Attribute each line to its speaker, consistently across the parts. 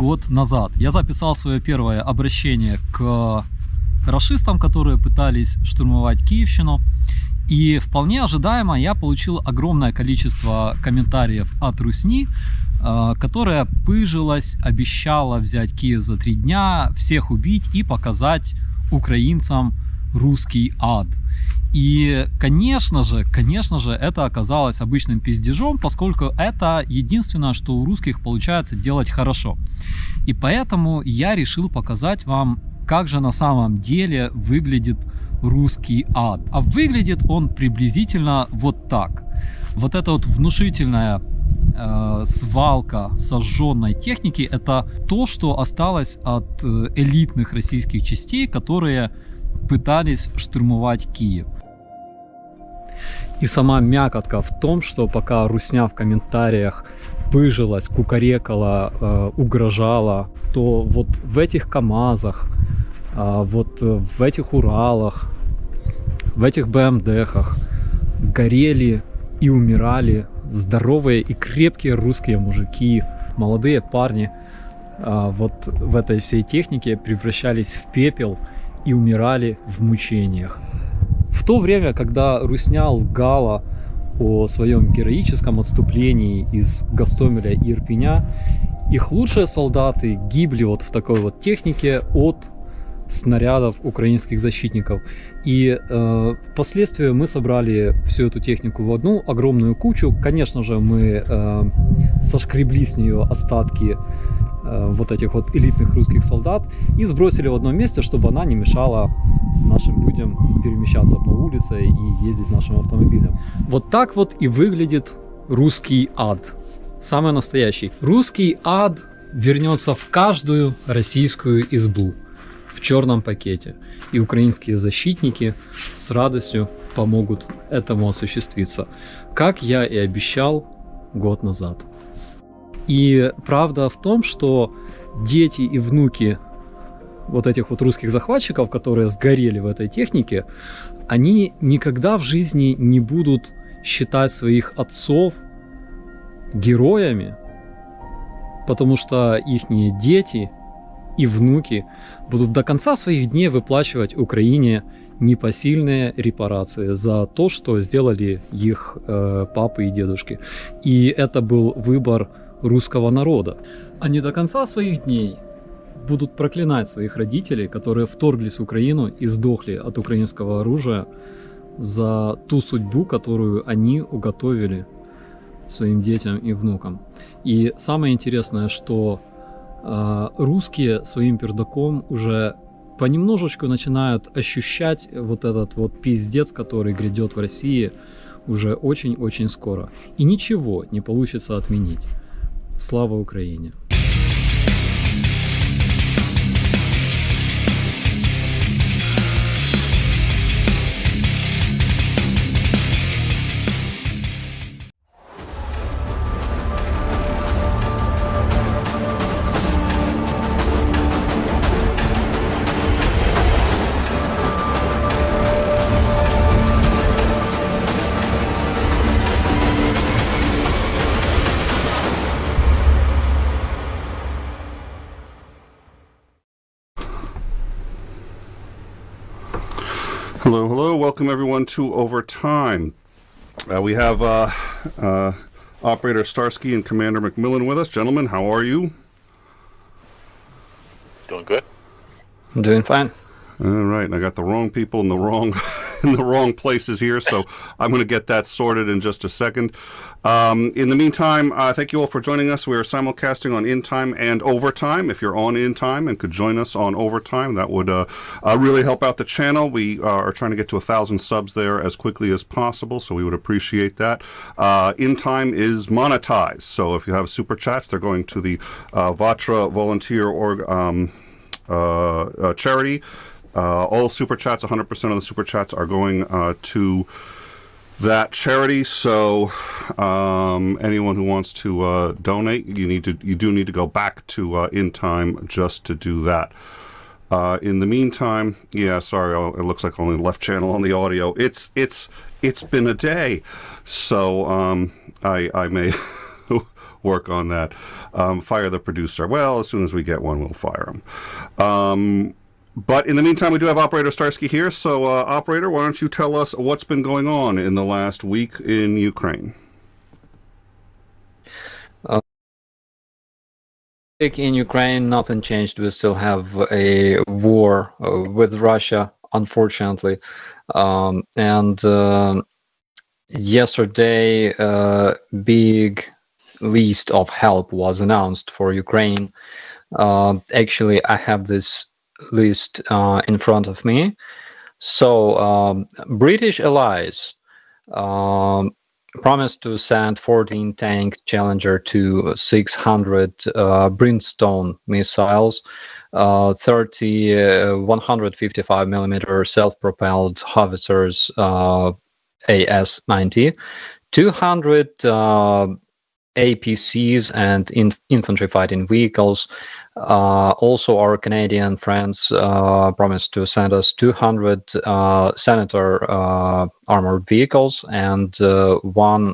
Speaker 1: год назад. Я записал свое первое обращение к рашистам, которые пытались штурмовать Киевщину. И вполне ожидаемо я получил огромное количество комментариев от русни, которая пыжилась, обещала взять Киев за 3 дня, всех убить и показать украинцам русский ад. И, конечно же, это оказалось обычным пиздежом, поскольку это единственное, что у русских получается делать хорошо. И поэтому я решил показать вам, как же на самом деле выглядит русский ад. А выглядит он приблизительно вот так. Вот эта вот внушительная свалка сожженной техники — это то, что осталось от элитных российских частей, которые пытались штурмовать Киев. И сама мякотка в том, что пока русня в комментариях пыжилась, кукарекала, угрожала, то вот в этих КАМАЗах, вот в этих Уралах, в этих БМДхах горели и умирали здоровые и крепкие русские мужики, молодые парни. Вот в этой всей технике превращались в пепел и умирали в мучениях. В то время, когда русня лгала о своем героическом отступлении из Гостомеля и Ирпеня, их лучшие солдаты гибли вот в такой вот технике от снарядов украинских защитников. И впоследствии мы собрали всю эту технику в одну огромную кучу. Конечно же, мы сошкребли с нее остатки вот этих вот элитных русских солдат и сбросили в одном месте, чтобы она не мешала нашим людям перемещаться по улице и ездить нашим автомобилем. Вот так вот и выглядит русский ад. Самый настоящий. Русский ад вернется в каждую российскую избу в черном пакете. И украинские защитники с радостью помогут этому осуществиться, как я и обещал год назад. И правда в том, что дети и внуки вот этих вот русских захватчиков, которые сгорели в этой технике, они никогда в жизни не будут считать своих отцов героями, потому что их дети и внуки будут до конца своих дней выплачивать Украине непосильные репарации за то, что сделали их папы и дедушки. И это был выбор русского народа. Они до конца своих дней будут проклинать своих родителей, которые вторглись в Украину и сдохли от украинского оружия, за ту судьбу, которую они уготовили своим детям и внукам. И самое интересное, что русские своим пердаком уже понемножечку начинают ощущать вот этот вот пиздец, который грядет в России уже очень-очень скоро. И ничего не получится отменить. Слава Украине!
Speaker 2: Hello, hello. Welcome everyone to Overtime. We have Operator Starsky and Commander McMillan with us. Gentlemen, how are you?
Speaker 3: Doing good.
Speaker 1: I'm doing fine.
Speaker 2: All right, and I got the wrong people in the wrong in the wrong places here, so I'm going to get that sorted in just a second. In the meantime, thank you all for joining us. We are simulcasting on In Time and Overtime. If you're on In Time and could join us on Overtime, that would really help out the channel. We are trying to get to 1,000 subs there as quickly as possible, so we would appreciate that. In Time is monetized, so if you have super chats, they're going to the Vatra Volunteer charity. All super chats, 100% of the super chats are going to that charity. So anyone who wants to donate, you do need to go back to In Time just to do that. In the meantime, yeah, sorry, it looks like only left channel on the audio. It's been a day, so I may work on that. Fire the producer. Well, as soon as we get one, we'll fire him. But in the meantime, we do have Operator Starsky here. So, Operator, why don't you tell us what's been going on in the last week in Ukraine?
Speaker 3: In Ukraine, nothing changed. We still have a war with Russia, unfortunately. And yesterday, big list of help was announced for Ukraine. Actually, I have this list in front of me. So, British allies promised to send 14 tanks Challenger to 600 Brimstone missiles, 30 155mm self-propelled howitzers AS-90, 200 APCs and infantry fighting vehicles. Also, our Canadian friends promised to send us 200 Senator armored vehicles and one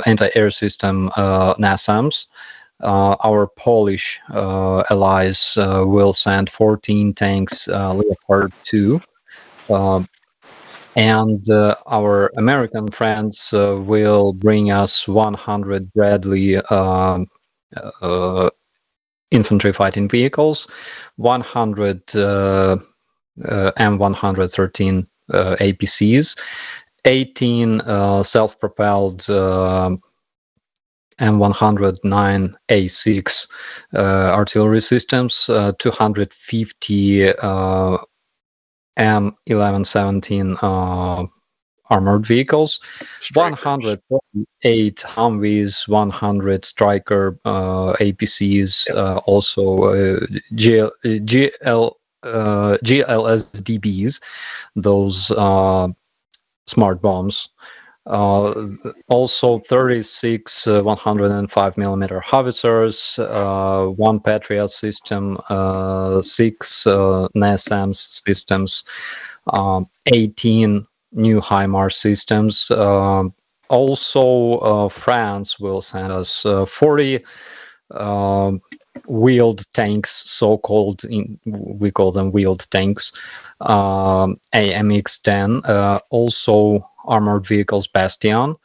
Speaker 3: anti-air system NASAMS. Our Polish allies will send 14 tanks Leopard 2. And our American friends will bring us 100 Bradley infantry fighting vehicles, 100 M113 APCs, 18 self-propelled M109 A6 artillery systems, 250 M1117 armored vehicles, 148 Humvees, 100 Striker APCs, also GLSDBs, those smart bombs. Also 36 105mm howitzers, one Patriot system, 6 NASAMS systems, 18 new HIMARS systems. Also, France will send us 40 wheeled tanks, so-called, we call them wheeled tanks, AMX-10, also armored vehicles Bastion.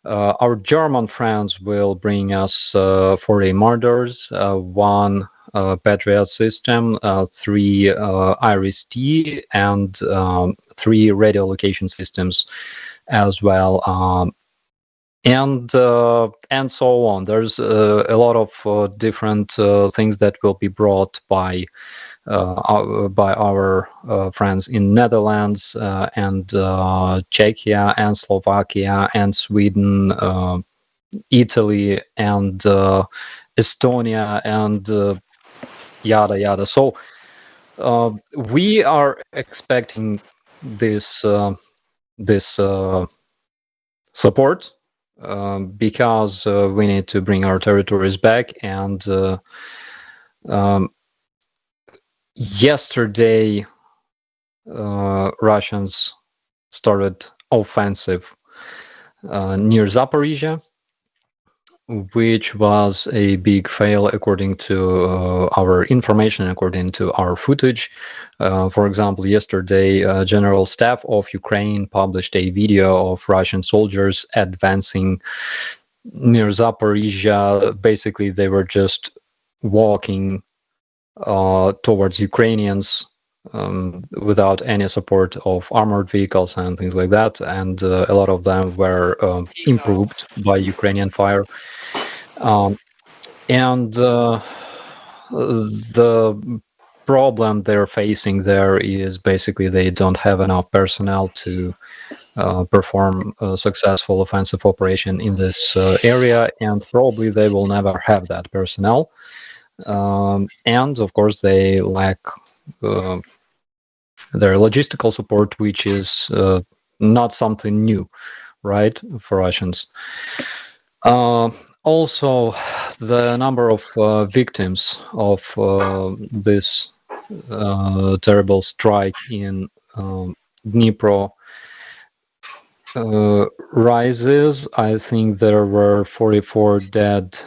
Speaker 3: Our German friends will bring us 40 Marders, one Patriot system, 3 Iris-T, and 3 radio location systems as well, and so on. There's a lot of different things that will be brought by our friends in Netherlands and Czechia and Slovakia and Sweden, Italy and Estonia and yada yada. So we are expecting this support because we need to bring our territories back. And yesterday, Russians started offensive near Zaporizhia, which was a big fail according to our information, according to our footage. For example, yesterday, General Staff of Ukraine published a video of Russian soldiers advancing near Zaporizhia. Basically, they were just walking towards Ukrainians without any support of armored vehicles and things like that. And a lot of them were improved by Ukrainian fire. And the problem they're facing there is basically they don't have enough personnel to perform a successful offensive operation in this area, and probably they will never have that personnel. And of course, they lack their logistical support, which is not something new, right, for Russians. Also, the number of victims of this terrible strike in Dnipro rises. I think there were 44 dead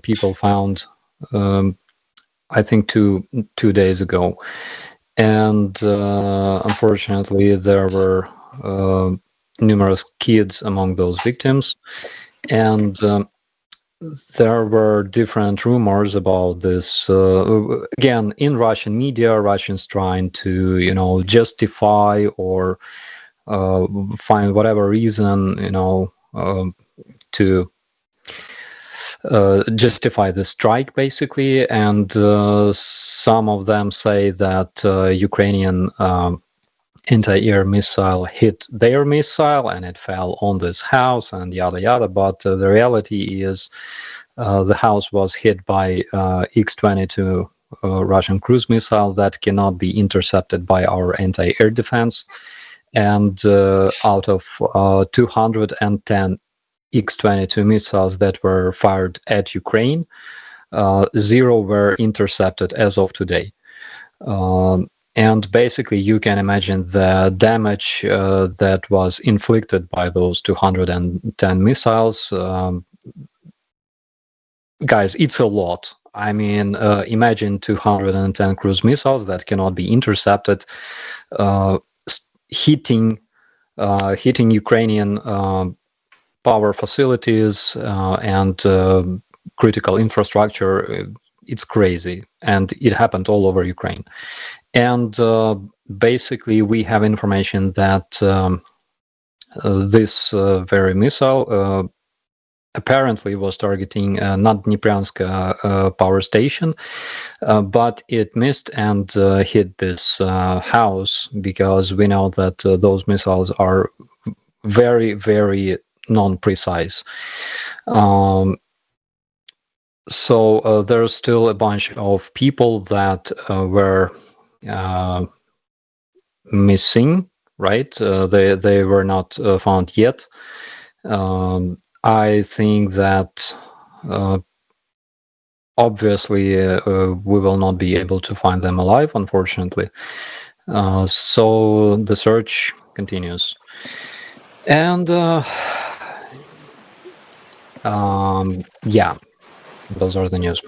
Speaker 3: people found. I think two days ago, and unfortunately, there were numerous kids among those victims, and there were different rumors about this. Again, in Russian media, Russians trying to, justify or find whatever reason, to justify the strike, basically. And some of them say that Ukrainian anti-air missile hit their missile and it fell on this house and yada yada. But the reality is the house was hit by 𝐒𝐸𝐴 Russian cruise missile that cannot be intercepted by our anti-air defense. And out of 210 𝐒𝐸𝐴 missiles that were fired at Ukraine, 0 were intercepted as of today. And basically, you can imagine the damage that was inflicted by those 210 missiles. Guys, it's a lot. I mean, imagine 210 cruise missiles that cannot be intercepted, hitting Ukrainian power facilities and critical infrastructure. It's crazy, and it happened all over Ukraine. And basically, we have information that this very missile apparently was targeting Naddniepryansk power station, but it missed and hit this house, because we know that those missiles are very, very non-precise. So there's still a bunch of people that were missing, right? They were not found yet. I think that obviously we will not be able to find them alive, unfortunately. So the search continues. And yeah, those are the news.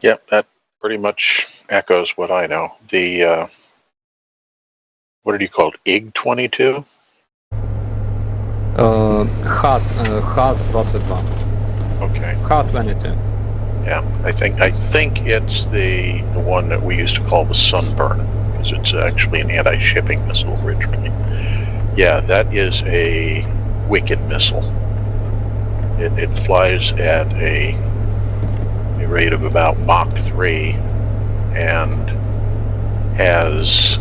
Speaker 4: Yep, that pretty much echoes what I know. The what did you call it? 𝐒𝐸𝐴22?
Speaker 3: 𝐒𝐲22.
Speaker 4: Okay.
Speaker 3: 𝐒𝐲22.
Speaker 4: Yeah, I think it's the one that we used to call the Sunburn, because it's actually an anti-shipping missile originally. Yeah, that is a wicked missile. It flies at a rate of about Mach 3 and has,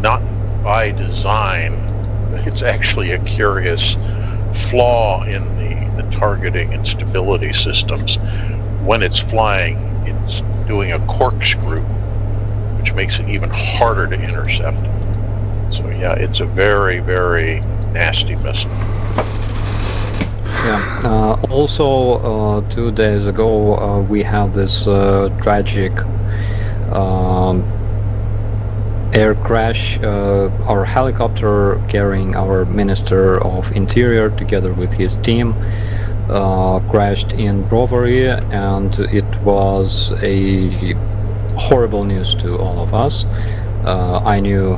Speaker 4: not by design, it's actually a curious flaw in the targeting and stability systems. When it's flying, it's doing a corkscrew, which makes it even harder to intercept. So yeah, it's a very, very nasty missile.
Speaker 3: Yeah. Also, 2 days ago, we had this tragic air crash. Our helicopter carrying our Minister of Interior together with his team crashed in Brovary, and it was a horrible news to all of us. I knew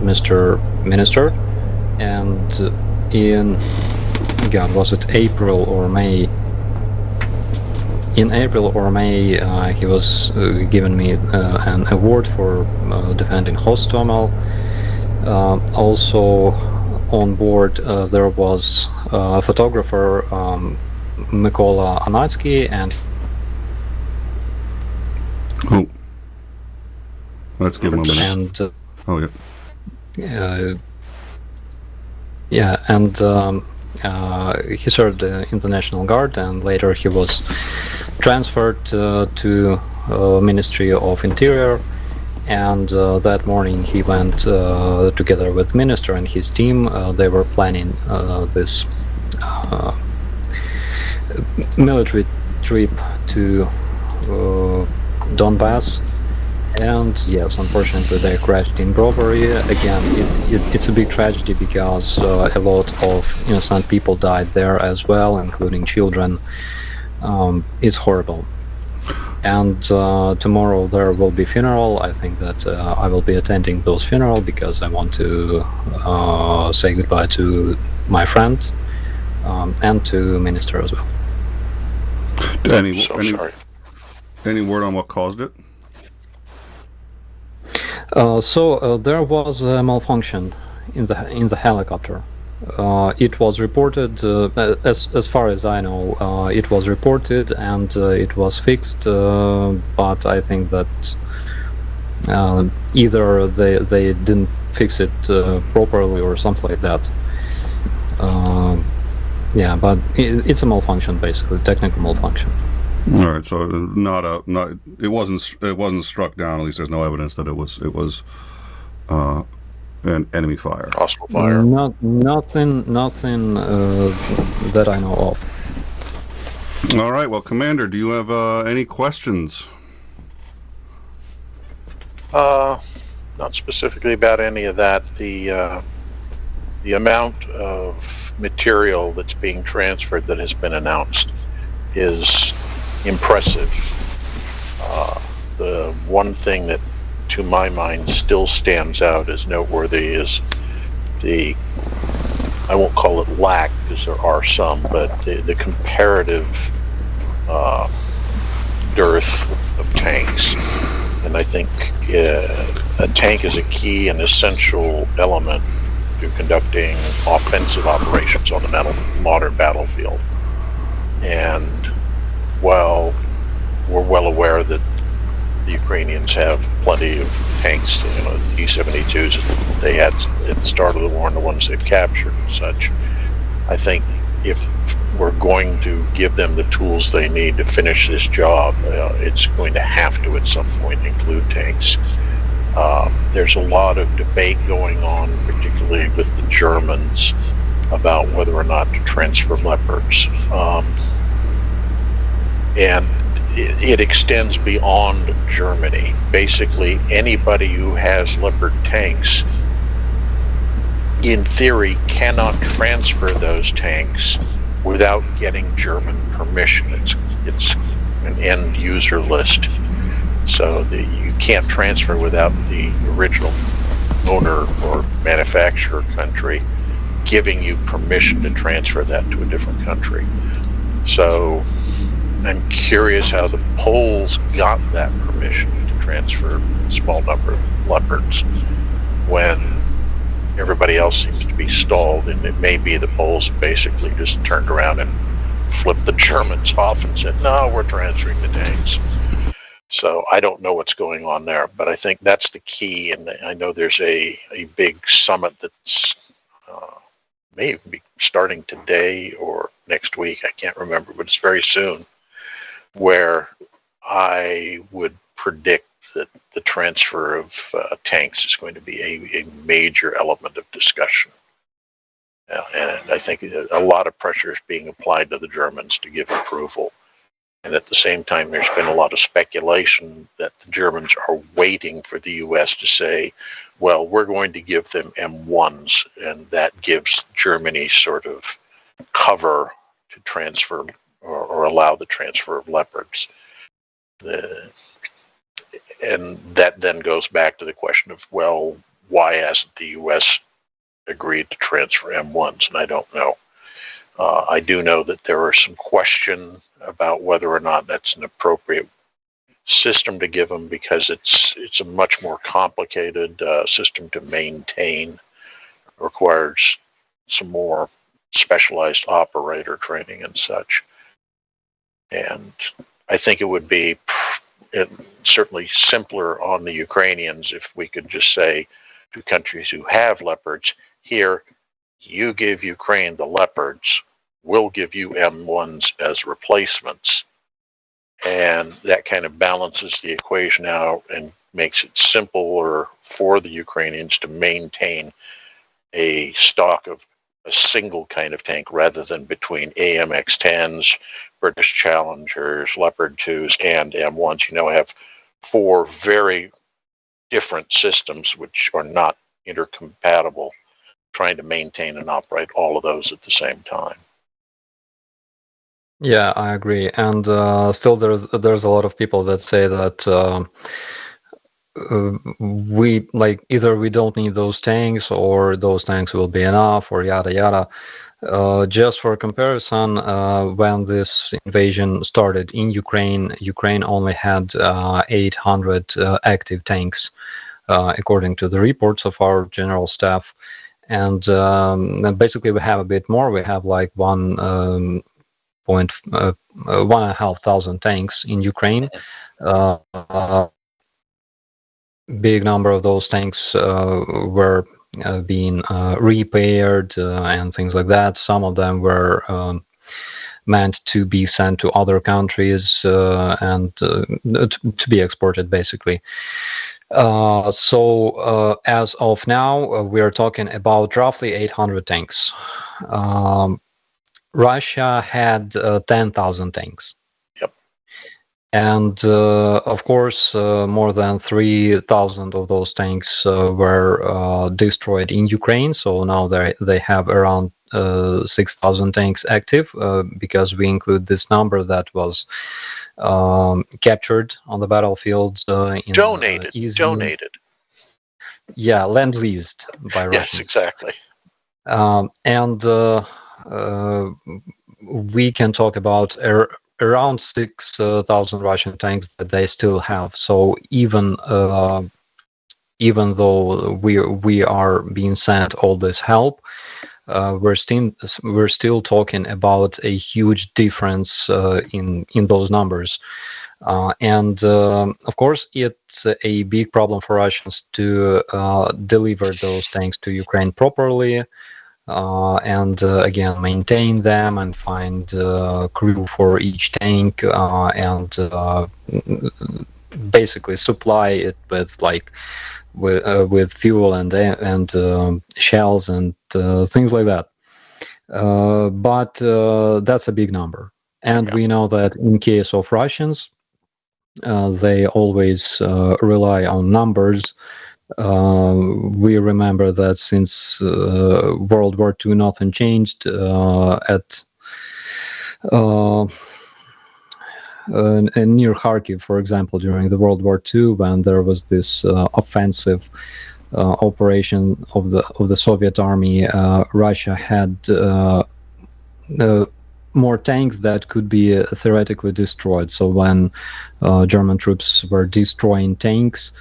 Speaker 3: Mr. Minister, and in, God, was it April or May? In April or May, he was given me an award for defending Hostomel. Also on board there was a photographer, 𝐒𝐸𝐴𝐦𝐿𝐴, and
Speaker 2: Oh, let's give him a minute.
Speaker 3: and
Speaker 2: Oh yeah.
Speaker 3: yeah, and he served in the National Guard, and later he was transferred to Ministry of Interior. And that morning he went together with Minister and his team. They were planning this military trip to Donbass, And yes, unfortunately, they crashed in Brovary. Again, it's a big tragedy because a lot of innocent people died there as well, including children. It's horrible. And tomorrow there will be funeral. I think that I will be attending those funeral because I want to say goodbye to my friend and to minister as well.
Speaker 4: Sorry.
Speaker 2: Any word on what caused it?
Speaker 3: So there was a malfunction in the helicopter. It was reported, as far as I know, it was reported and it was fixed. But I think that either they didn't fix it properly or something like that. Yeah, but it's a malfunction, basically, technical malfunction.
Speaker 2: All right, so it wasn't struck down. At least there's no evidence that it was an enemy fire.
Speaker 4: Hostile fire.
Speaker 3: Nothing that I know of.
Speaker 2: All right, well, Commander, do you have any questions?
Speaker 4: Not specifically about any of that. The amount of material that's being transferred that has been announced is impressive. The one thing that, to my mind, still stands out as noteworthy is I won't call it lack, because there are some, but the comparative dearth of tanks. And I think a tank is a key and essential element to conducting offensive operations on the modern battlefield. And while we're well aware that the Ukrainians have plenty of tanks, the 𝐒-𝐤𝐜𝐸 they had at the start of the war and the ones they've captured and such, I think if we're going to give them the tools they need to finish this job, it's going to have to at some point include tanks. There's a lot of debate going on, particularly with the Germans, about whether or not to transfer Leopards. And it extends beyond Germany. Basically, anybody who has Leopard tanks, in theory, cannot transfer those tanks without getting German permission. It's an end user list. So you can't transfer without the original owner or manufacturer country giving you permission to transfer that to a different country. So I'm curious how the Poles got that permission to transfer a small number of Leopards when everybody else seems to be stalled, and it may be the Poles basically just turned around and flipped the Germans off and said, no, we're transferring the tanks. So I don't know what's going on there, but I think that's the key. And I know there's a big summit that's may even be starting today or next week. I can't remember, but it's very soon, where I would predict that the transfer of tanks is going to be a major element of discussion. And I think a lot of pressure is being applied to the Germans to give approval. And at the same time, there's been a lot of speculation that the Germans are waiting for the U.S. to say, well, we're going to give them M1s, and that gives Germany sort of cover to transfer or allow the transfer of Leopards. And that then goes back to the question of, well, why hasn't the U.S. agreed to transfer M1s? And I don't know. I do know that there are some question about whether or not that's an appropriate system to give them, because it's a much more complicated system to maintain. It requires some more specialized operator training and such. And I think it would be certainly simpler on the Ukrainians if we could just say to countries who have Leopards, here, you give Ukraine the Leopards, we'll give you M1s as replacements. And that kind of balances the equation out and makes it simpler for the Ukrainians to maintain a stock of a single kind of tank rather than between AMX-10s, British Challengers, Leopard 2s, and M1s. You now have 4 very different systems which are not intercompatible, trying to maintain and operate all of those at the same time.
Speaker 3: Yeah, I agree. And still, there's a lot of people that say that we either we don't need those tanks, or those tanks will be enough, or yada yada. Just for comparison, when this invasion started in Ukraine, Ukraine only had 800 active tanks, according to the reports of our general staff. And basically, we have a bit more. We have like 1,500 tanks in Ukraine. Big number of those tanks were being repaired and things like that. Some of them were meant to be sent to other countries and to be exported, basically. So as of now, we are talking about roughly 800 tanks. Russia had 10,000 tanks.
Speaker 4: Yep.
Speaker 3: And of course, more than 3,000 of those tanks were destroyed in Ukraine. So now they have around 6,000 tanks active, because we include this number that was captured on the battlefield.
Speaker 4: Donated.
Speaker 3: Yeah, land-leased by Russians.
Speaker 4: Yes, exactly.
Speaker 3: And we can talk about around 6,000 Russian tanks that they still have. So even though we are being sent all this help, we're still talking about a huge difference in those numbers. And of course, it's a big problem for Russians to deliver those tanks to Ukraine properly. And again, maintain them and find crew for each tank, and basically supply it with fuel and shells and things like that. But that's a big number, and we know that in case of Russians, they always rely on numbers. We remember that since World War II, nothing changed. Near Kharkiv, for example, during the World War II, when there was this offensive operation of the Soviet army, Russia had more tanks that could be theoretically destroyed. So when German troops were destroying tanks,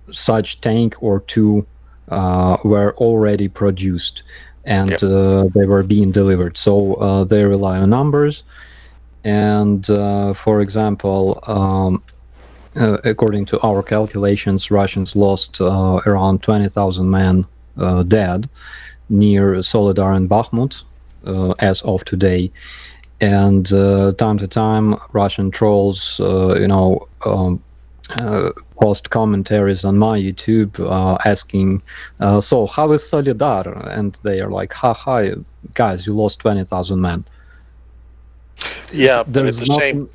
Speaker 3: such tank or two were already produced, and they were being delivered. So they rely on numbers. And for example, according to our calculations, Russians lost around 20,000 men dead near Soledar and Bakhmut as of today. And time to time, Russian trolls, post commentaries on my YouTube asking, so how is Soledar? And they are like, haha, guys, you lost 20,000 men.
Speaker 4: Yeah, but at the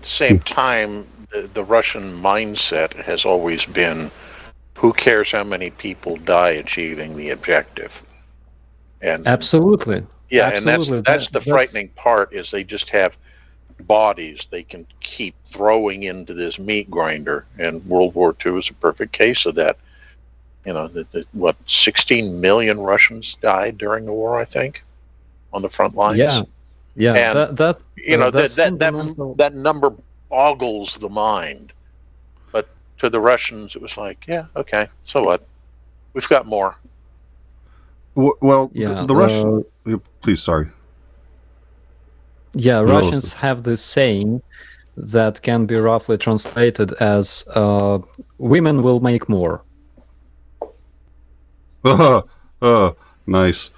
Speaker 4: same time, the Russian mindset has always been, who cares how many people die achieving the objective? And
Speaker 3: absolutely.
Speaker 4: Yeah,
Speaker 3: absolutely.
Speaker 4: And that's the frightening part, is they just have bodies they can keep throwing into this meat grinder, and World War II is a perfect case of that. 16 million Russians died during the war, I think, on the front lines.
Speaker 3: Yeah,
Speaker 4: and that number boggles the mind. But to the Russians, it was like, yeah, okay, so what? We've got more.
Speaker 2: Well, the Russian. Please, sorry.
Speaker 3: Yeah, Russians have this saying that can be roughly translated as "women will make more."
Speaker 2: Nice.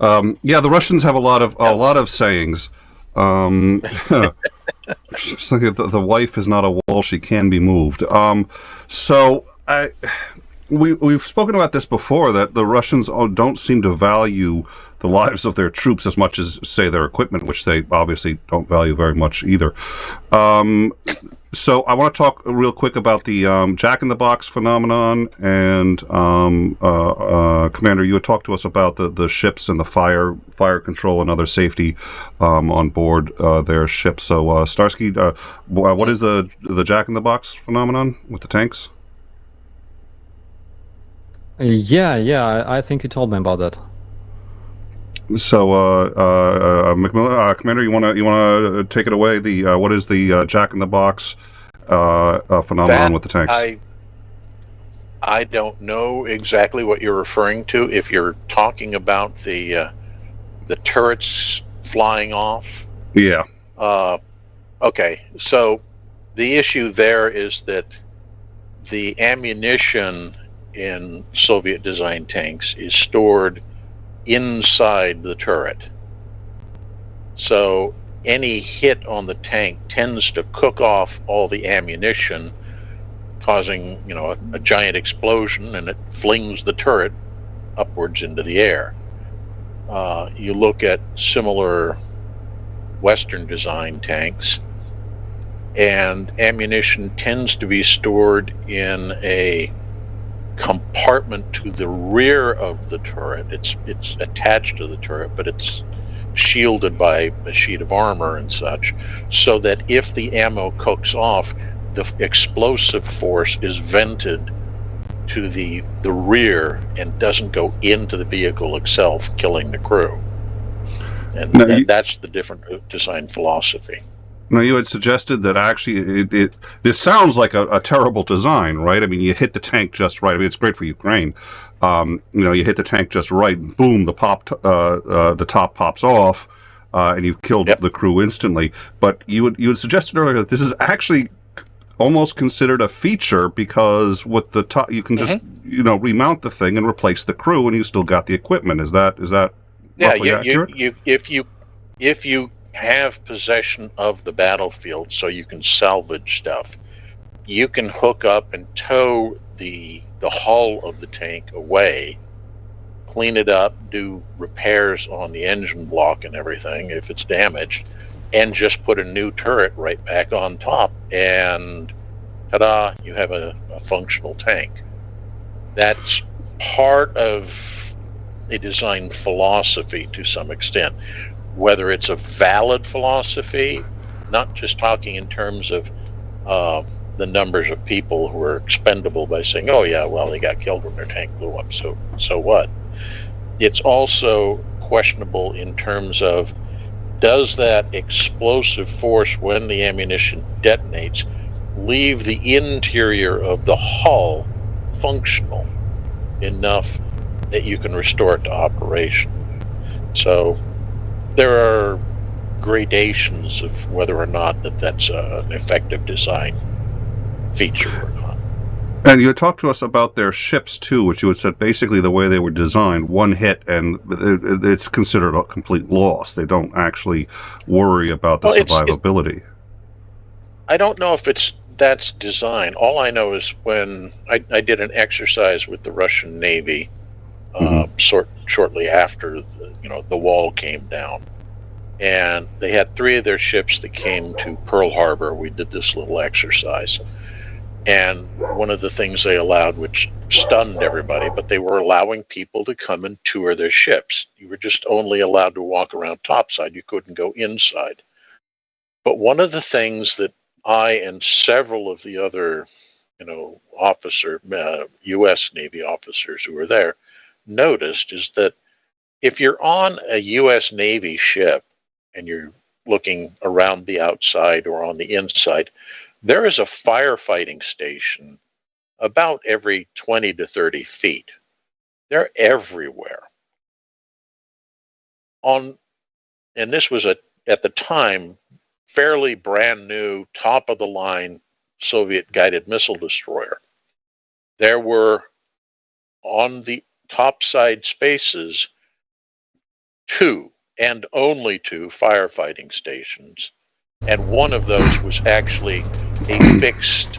Speaker 2: Yeah, the Russians have a lot of sayings. Just like the wife is not a wall; she can be moved. We've spoken about this before, that the Russians don't seem to value the lives of their troops as much as, say, their equipment, which they obviously don't value very much either. So I want to talk real quick about the Jack-in-the-Box phenomenon, and Commander, you had talked to us about the ships and the fire control and other safety on board their ships. So Starsky, what is the Jack-in-the-Box phenomenon with the tanks?
Speaker 3: Yeah, I think you told me about that.
Speaker 2: So, McMillan, Commander, you want to take it away? The what is the Jack-in-the-Box phenomenon with the tanks?
Speaker 4: I don't know exactly what you're referring to. If you're talking about the turrets flying off,
Speaker 2: yeah.
Speaker 4: Okay. So the issue there is that the ammunition in Soviet-designed tanks is stored inside the turret. So any hit on the tank tends to cook off all the ammunition, causing, a giant explosion, and it flings the turret upwards into the air. You look at similar Western design tanks, and ammunition tends to be stored in a compartment to the rear of the turret. It's attached to the turret, but it's shielded by a sheet of armor and such, so that if the ammo cooks off, the explosive force is vented to the rear and doesn't go into the vehicle itself, killing the crew. And that's the different design philosophy.
Speaker 2: Now, you had suggested that actually this sounds like a terrible design, right? I mean, you hit the tank just right. I mean, it's great for Ukraine. You hit the tank just right, and boom, the top pops off, and you've killed the crew instantly. But you had suggested earlier that this is actually almost considered a feature, because with the top, you can just remount the thing and replace the crew, and you still got the equipment. Is that roughly accurate?
Speaker 4: If you have possession of the battlefield, so you can salvage stuff, you can hook up and tow the hull of the tank away, clean it up, do repairs on the engine block and everything if it's damaged, and just put a new turret right back on top, and ta-da, you have a functional tank. That's part of a design philosophy to some extent. Whether it's a valid philosophy, not just talking in terms of the numbers of people who are expendable by saying, oh yeah, well, they got killed when their tank blew up, so what? It's also questionable in terms of, does that explosive force, when the ammunition detonates, leave the interior of the hull functional enough that you can restore it to operation? So there are gradations of whether or not that's an effective design feature or not.
Speaker 2: And you had talked to us about their ships too, which you had said basically the way they were designed, one hit and it's considered a complete loss. They don't actually worry about the survivability.
Speaker 4: I don't know if that's design. All I know is when I did an exercise with the Russian Navy shortly after the wall came down, and they had 3 of their ships that came to Pearl Harbor. We did this little exercise, and one of the things they allowed, which stunned everybody, but they were allowing people to come and tour their ships. You were just only allowed to walk around topside. You couldn't go inside. But one of the things that I and several of the other U.S. Navy officers who were there noticed is that if you're on a U.S. Navy ship and you're looking around the outside or on the inside, there is a firefighting station about every 20 to 30 feet. They're everywhere. And this was at the time, fairly brand new, top of the line Soviet guided missile destroyer. There were on the topside spaces 2 and only 2 firefighting stations, and one of those was actually a fixed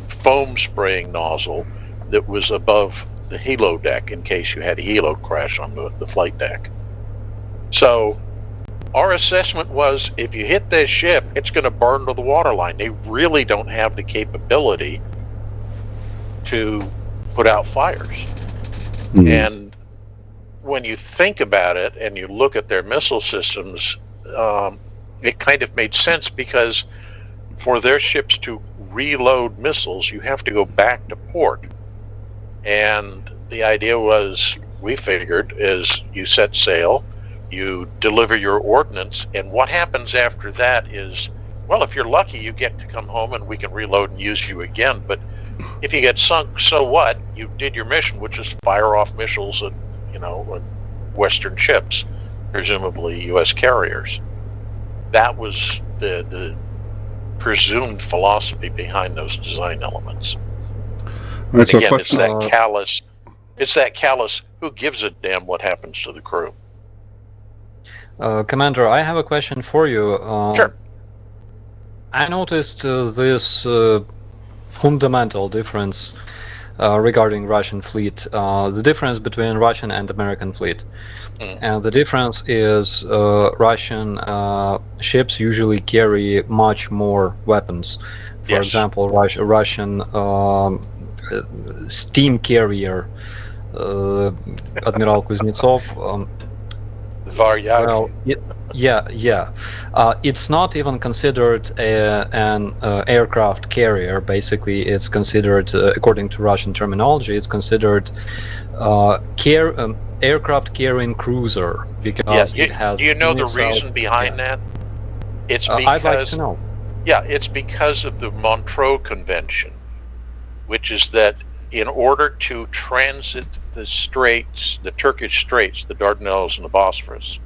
Speaker 4: foam spraying nozzle that was above the helo deck in case you had a helo crash on the flight deck. So our assessment was if you hit this ship, it's going to burn to the waterline. They really don't have the capability to put out fires. And when you think about it and you look at their missile systems, it kind of made sense, because for their ships to reload missiles, you have to go back to port. And the idea was, we figured, is you set sail, you deliver your ordnance, and what happens after that is, well, if you're lucky, you get to come home and we can reload and use you again. But if you get sunk, so what? You did your mission, which is fire off missiles at, at Western ships, presumably U.S. carriers. That was the presumed philosophy behind those design elements.
Speaker 2: All right, so
Speaker 4: Again,
Speaker 2: question.
Speaker 4: it's that callous, who gives a damn what happens to the crew?
Speaker 3: Commander, I have a question for you.
Speaker 4: Sure.
Speaker 3: I noticed this fundamental difference regarding Russian fleet, the difference between Russian and American fleet. And the difference is Russian ships usually carry much more weapons. For example, Russian steam carrier, Admiral Kuznetsov.
Speaker 4: 𝐒𝐢𝐬𝐜𝐿.
Speaker 3: Well, it's not even considered an aircraft carrier. Basically, it's considered, according to Russian terminology, it's considered aircraft carrying cruiser, because it has.
Speaker 4: Do you know the
Speaker 3: missiles.
Speaker 4: reason behind that? It's because
Speaker 3: I'd like to know.
Speaker 4: Yeah, it's because of the Montreux Convention, which is that in order to transit the straits, the Turkish straits, the Dardanelles and the Bosphorus,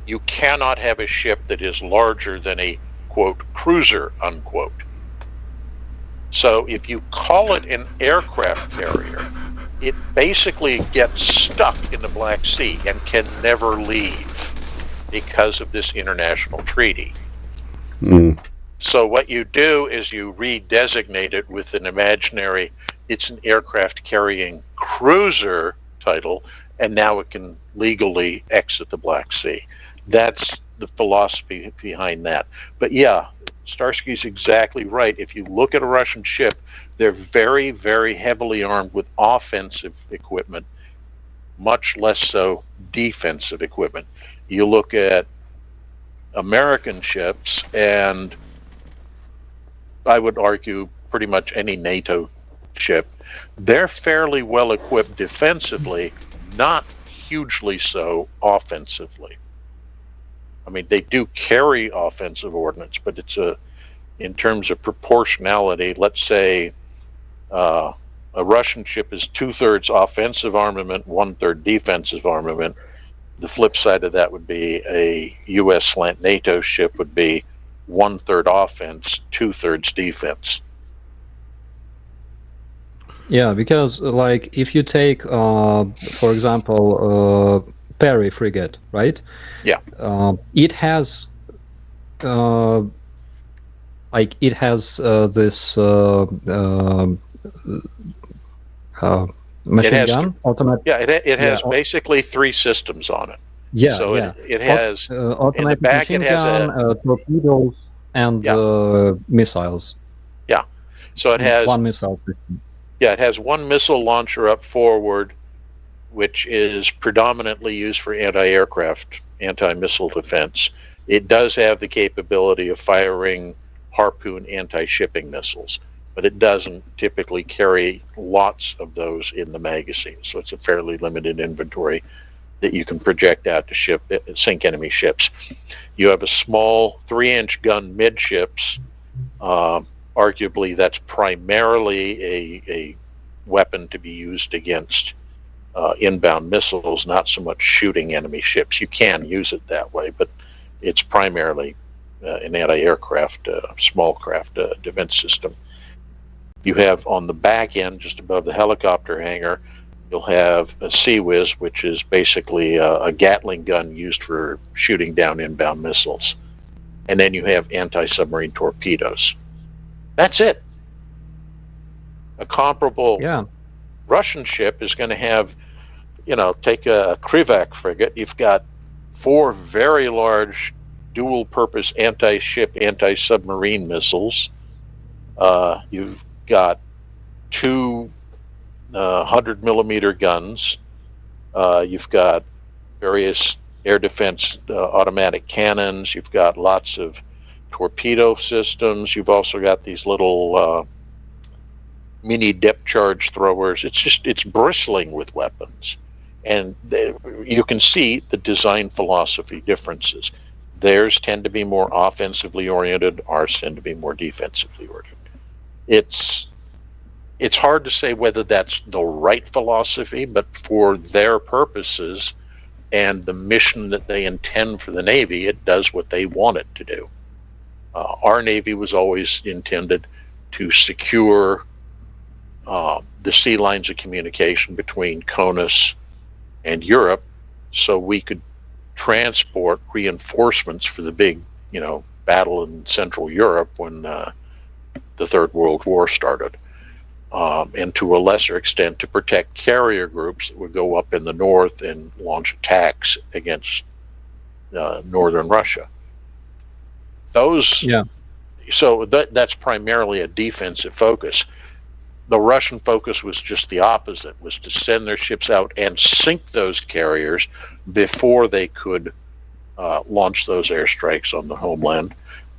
Speaker 4: you cannot have a ship that is larger than a, quote, cruiser, unquote. So if you call it an aircraft carrier, it basically gets stuck in the Black Sea and can never leave because of this international treaty. So what you do is you redesignate it with an imaginary, it's an aircraft carrying cruiser title, and now it can legally exit the Black Sea. That's the philosophy behind that. But yeah, Starsky's exactly right. If you look at a Russian ship, they're very, very heavily armed with offensive equipment, much less so defensive equipment. You look at American ships, and I would argue pretty much any NATO ship, they're fairly well equipped defensively, not hugely so offensively. I mean, they do carry offensive ordnance, but it's in terms of proportionality, let's say a Russian ship is 2/3 offensive armament, 1/3 defensive armament. The flip side of that would be a U.S. slant NATO ship would be 1/3 offense, 2/3 defense.
Speaker 3: Yeah, because like if you take, for example, Perry frigate, right?
Speaker 4: Yeah.
Speaker 3: It has, this machine gun, automatic.
Speaker 4: Yeah, it has basically 3 systems on it.
Speaker 3: Yeah,
Speaker 4: so
Speaker 3: yeah.
Speaker 4: It has
Speaker 3: automatic
Speaker 4: in the back.
Speaker 3: machine
Speaker 4: It has
Speaker 3: gun, torpedoes, and missiles.
Speaker 4: Yeah. So it has
Speaker 3: one missile system.
Speaker 4: Yeah, it has one missile launcher up forward, which is predominantly used for anti-aircraft, anti-missile defense. It does have the capability of firing Harpoon anti-shipping missiles, but it doesn't typically carry lots of those in the magazine. So it's a fairly limited inventory that you can project out to sink enemy ships. You have a small 3-inch gun midships. Arguably, that's primarily a weapon to be used against inbound missiles, not so much shooting enemy ships. You can use it that way, but it's primarily an anti-aircraft, small craft defense system. You have on the back end, just above the helicopter hangar, you'll have a 𝐒𝐢𝐬𝐿, which is basically a Gatling gun used for shooting down inbound missiles. And then you have anti-submarine torpedoes. That's it. A comparable Russian ship is going to have, take a Krivac frigate. You've got 4 very large dual-purpose anti-ship, anti-submarine missiles. You've got 2 100-millimeter guns. You've got various air defense automatic cannons. You've got lots of torpedo systems. You've also got these little mini depth charge throwers. It's bristling with weapons. And you can see the design philosophy differences. Theirs tend to be more offensively oriented. Ours tend to be more defensively oriented. It's hard to say whether that's the right philosophy, but for their purposes and the mission that they intend for the Navy, it does what they want it to do. Our Navy was always intended to secure the sea lines of communication between CONUS and Europe, so we could transport reinforcements for the big, battle in Central Europe when the Third World War started, and to a lesser extent to protect carrier groups that would go up in the north and launch attacks against northern Russia. So that's primarily a defensive focus. The Russian focus was just the opposite, was to send their ships out and sink those carriers before they could launch those airstrikes on the homeland,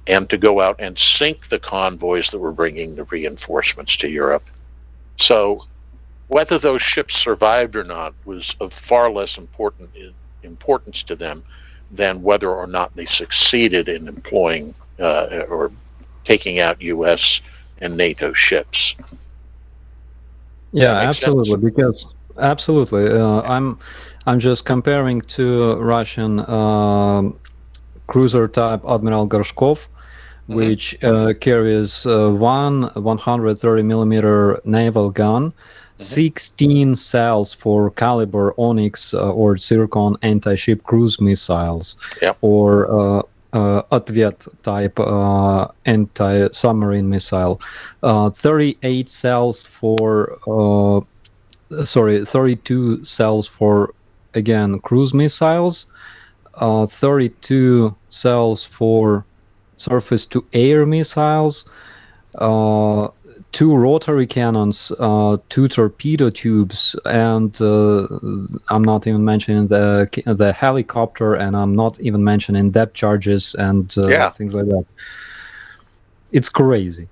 Speaker 4: and to go out and sink the convoys that were bringing the reinforcements to Europe. So whether those ships survived or not was of far less importance to them than whether or not they succeeded in employing or taking out U.S. and NATO ships.
Speaker 3: Yeah, absolutely.
Speaker 4: Sense?
Speaker 3: Because absolutely, I'm just comparing to Russian cruiser type Admiral Gorshkov, which carries one 130 millimeter naval gun, 16 cells for caliber Onyx or Zircon anti-ship cruise missiles, or 𝐒𝐤𝐸𝐿 type anti-submarine missile, 32 cells for, again, cruise missiles, 32 cells for surface-to-air missiles, 2 rotary cannons, 2 torpedo tubes, and I'm not even mentioning the helicopter, and I'm not even mentioning depth charges and things like that. It's crazy.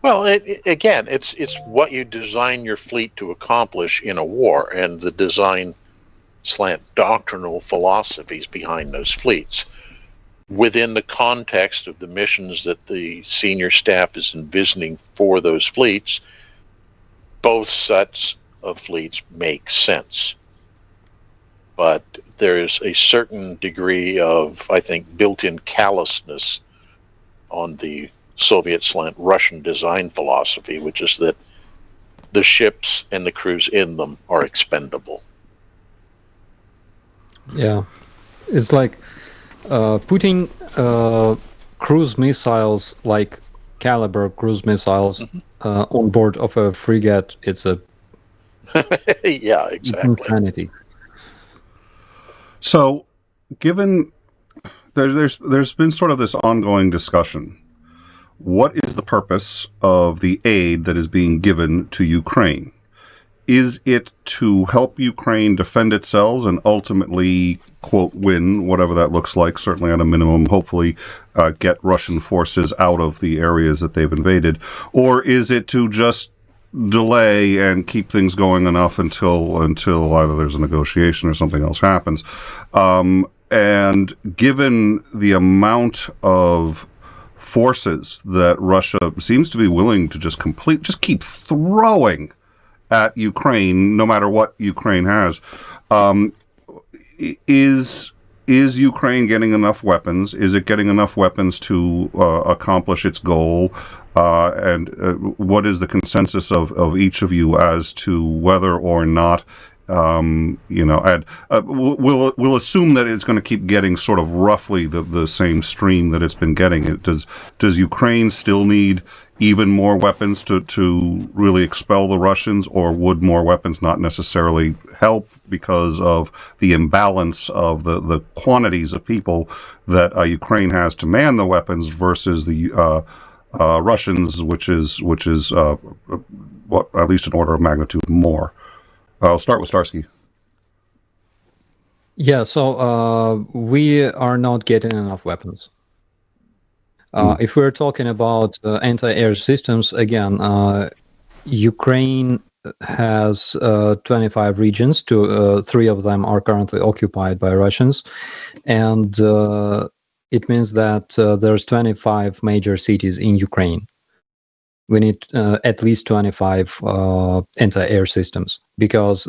Speaker 4: Well, it's what you design your fleet to accomplish in a war, and the design / doctrinal philosophies behind those fleets, within the context of the missions that the senior staff is envisioning for those fleets. Both sets of fleets make sense. But there's a certain degree of, I think, built-in callousness on the Soviet/Russian design philosophy, which is that the ships and the crews in them are expendable.
Speaker 3: Yeah. It's like putting cruise missiles, like caliber cruise missiles, on board of a frigate, it's a
Speaker 4: yeah, exactly.
Speaker 3: insanity.
Speaker 2: So, given there's been sort of this ongoing discussion, what is the purpose of the aid that is being given to Ukraine? Is it to help Ukraine defend itself and ultimately, quote, win, whatever that looks like, certainly at a minimum, hopefully get Russian forces out of the areas that they've invaded? Or is it to just delay and keep things going enough until either there's a negotiation or something else happens? And given the amount of forces that Russia seems to be willing to just keep throwing at Ukraine, no matter what Ukraine has, is Ukraine getting enough weapons? Is it getting enough weapons to accomplish its goal? And what is the consensus of each of you as to whether or not, we'll assume that it's going to keep getting sort of roughly the same stream that it's been getting. Does Ukraine still need even more weapons to really expel the Russians, or would more weapons not necessarily help because of the imbalance of the quantities of people that Ukraine has to man the weapons versus the Russians, which is what, at least an order of magnitude more. I'll start with Starsky.
Speaker 3: Yeah, so we are not getting enough weapons. If we're talking about anti-air systems, again, Ukraine has 25 regions. 3 of them are currently occupied by Russians, and it means that there's 25 major cities in Ukraine. We need at least 25 anti-air systems, because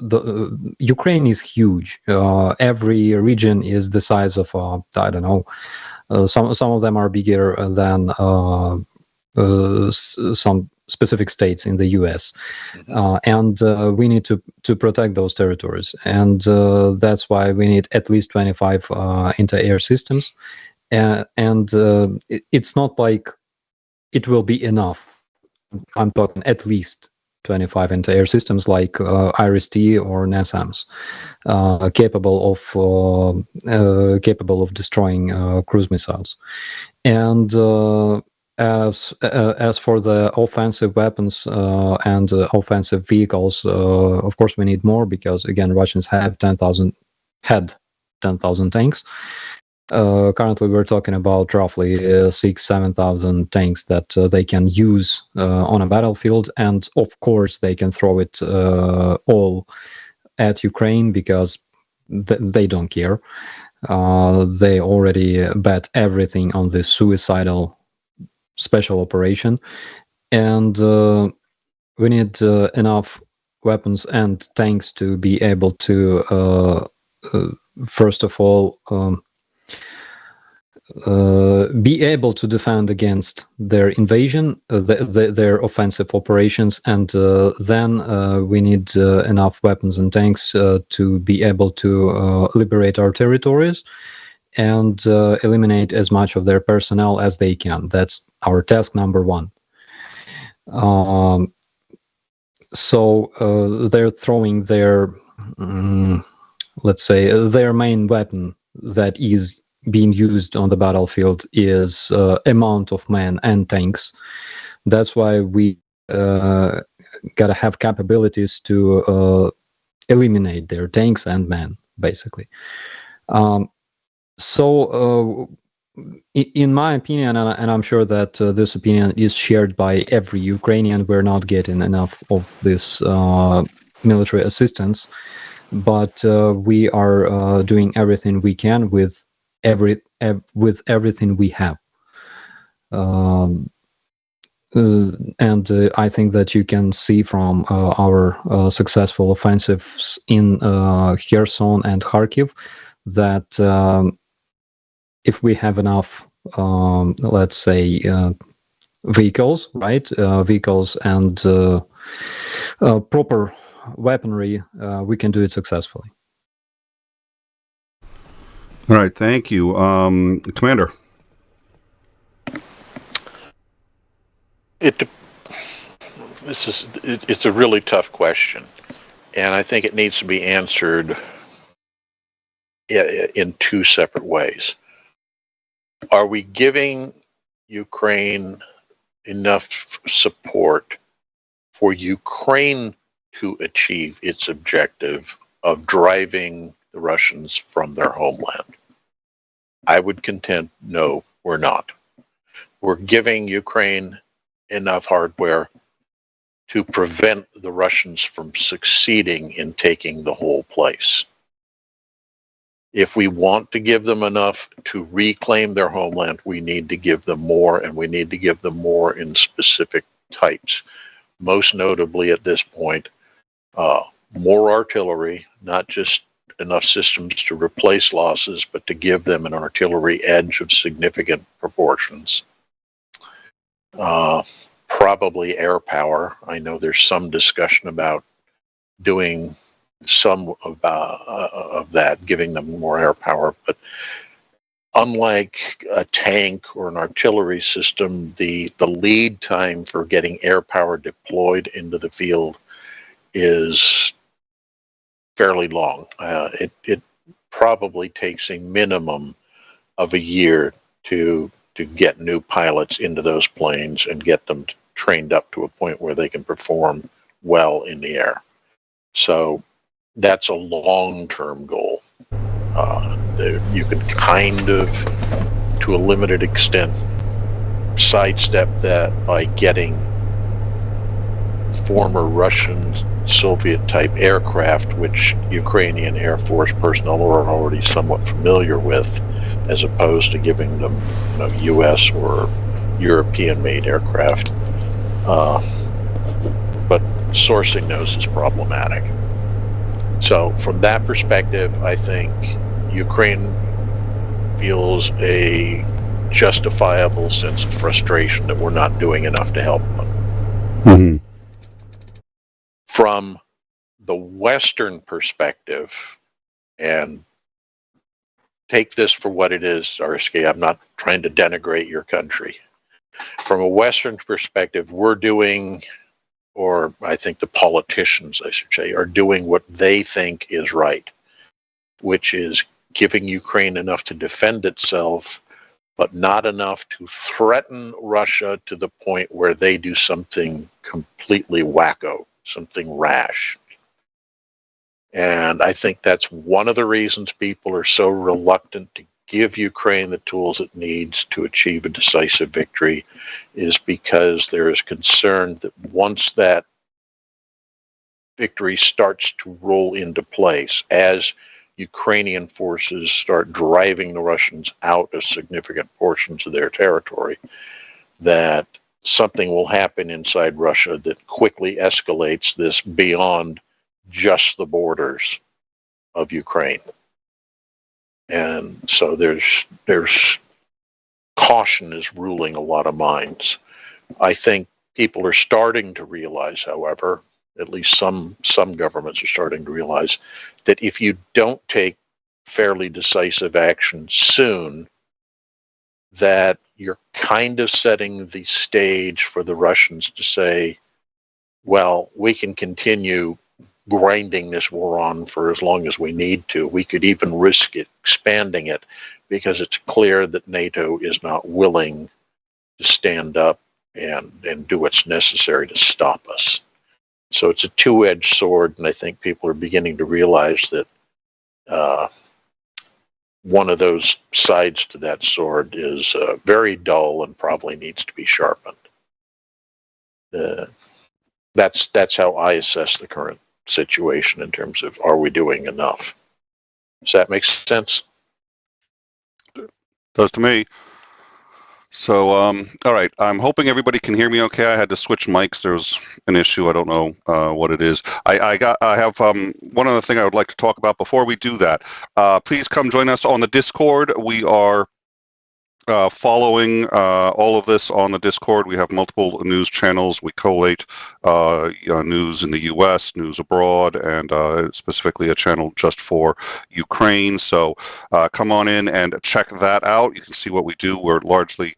Speaker 3: Ukraine is huge. Every region is the size of I don't know. Some of them are bigger than some specific states in the U.S. And we need to protect those territories, and that's why we need at least 25 anti-air systems. And it's not like it will be enough. I'm talking at least 25 anti-air systems like IRIS-T or NASAMS, capable of destroying cruise missiles. And as for the offensive weapons and offensive vehicles, of course we need more, because again, Russians had 10,000 tanks. Currently, we're talking about roughly 6,000-7,000 tanks that they can use on a battlefield, and of course they can throw it all at Ukraine, because they don't care. They already bet everything on this suicidal special operation, and we need enough weapons and tanks to be able to, first of all, be able to defend against their invasion, their offensive operations, and then we need enough weapons and tanks to be able to liberate our territories and eliminate as much of their personnel as they can. That's our task number 1. So they're throwing their, let's say, their main weapon that is being used on the battlefield is amount of men and tanks. That's why we gotta have capabilities to eliminate their tanks and men, basically. So in my opinion, and I'm sure that this opinion is shared by every Ukrainian, we're not getting enough of this military assistance, but we are doing everything we can with everything we have. And I think that you can see from our successful offensives in Kherson and Kharkiv that if we have enough, let's say, vehicles, right? Vehicles and proper weaponry, we can do it successfully.
Speaker 2: All right, thank you. Commander.
Speaker 4: It's a really tough question, and I think it needs to be answered in 2 separate ways. Are we giving Ukraine enough support for Ukraine to achieve its objective of driving the Russians from their homeland? I would contend, no, we're not. We're giving Ukraine enough hardware to prevent the Russians from succeeding in taking the whole place. If we want to give them enough to reclaim their homeland, we need to give them more, and we need to give them more in specific types. Most notably at this point, more artillery, not just enough systems to replace losses, but to give them an artillery edge of significant proportions. Probably air power. I know there's some discussion about doing some of that, giving them more air power, but unlike a tank or an artillery system, the lead time for getting air power deployed into the field is fairly long. It probably takes a minimum of a year to get new pilots into those planes and get them trained up to a point where they can perform well in the air. So that's a long-term goal. You can kind of, to a limited extent, sidestep that by getting former Russian Soviet-type aircraft, which Ukrainian Air Force personnel are already somewhat familiar with, as opposed to giving them, U.S. or European-made aircraft. But sourcing those is problematic. So from that perspective, I think Ukraine feels a justifiable sense of frustration that we're not doing enough to help them.
Speaker 2: Mm-hmm.
Speaker 4: From the Western perspective, and take this for what it is, Starsky, I'm not trying to denigrate your country. From a Western perspective, we're doing, or I think the politicians, I should say, are doing what they think is right, which is giving Ukraine enough to defend itself, but not enough to threaten Russia to the point where they do something completely wacko, something rash. And I think that's one of the reasons people are so reluctant to give Ukraine the tools it needs to achieve a decisive victory, is because there is concern that once that victory starts to roll into place, as Ukrainian forces start driving the Russians out of significant portions of their territory, that something will happen inside Russia that quickly escalates this beyond just the borders of Ukraine. And so there's caution is ruling a lot of minds. I think people are starting to realize, however, at least some governments are starting to realize, that if you don't take fairly decisive action soon, that you're kind of setting the stage for the Russians to say, well, we can continue grinding this war on for as long as we need to. We could even risk it, expanding it, because it's clear that NATO is not willing to stand up and do what's necessary to stop us. So it's a two-edged sword, and I think people are beginning to realize that one of those sides to that sword is very dull and probably needs to be sharpened. That's how I assess the current situation in terms of, are we doing enough? Does that make sense?
Speaker 2: Does to me. So, all right. I'm hoping everybody can hear me okay. I had to switch mics. There's an issue. I don't know what it is. I have one other thing I would like to talk about before we do that. Please come join us on the Discord. We are following all of this on the Discord. We have multiple news channels. We collate news in the U.S., news abroad, and specifically a channel just for Ukraine. So come on in and check that out. You can see what we do. We're largely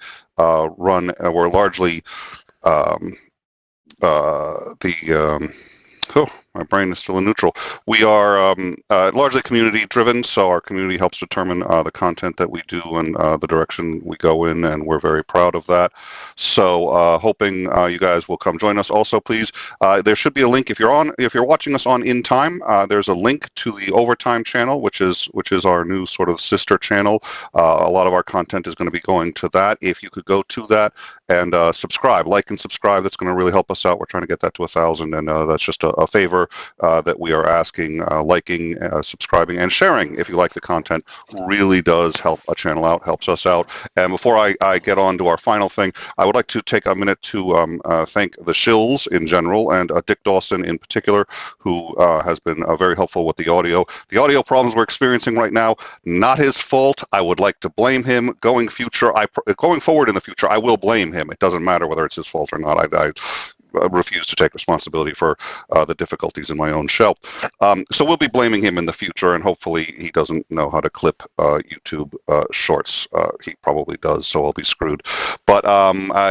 Speaker 2: my brain is still in neutral. We are largely community driven, so our community helps determine the content that we do and the direction we go in, and we're very proud of that. So hoping you guys will come join us. Also, please, there should be a link if you're watching us on In Time. There's a link to the Overtime channel, which is our new sort of sister channel. A lot of our content is going to be going to that. If you could go to that and subscribe, like and subscribe, that's going to really help us out. We're trying to get that to 1,000, and that's just a favor that we are asking. Liking, subscribing, and sharing if you like the content really does help a channel out, helps us out. And before I get on to our final thing, I would like to take a minute to thank the Shills in general, and Dick Dawson in particular, who has been very helpful with the audio. The audio problems we're experiencing right now, not his fault. I would like to blame him. Going forward in the future, I will blame him. It doesn't matter whether it's his fault or not. refuse to take responsibility for the difficulties in my own shell. So we'll be blaming him in the future, and hopefully he doesn't know how to clip YouTube shorts. He probably does, so I'll be screwed. But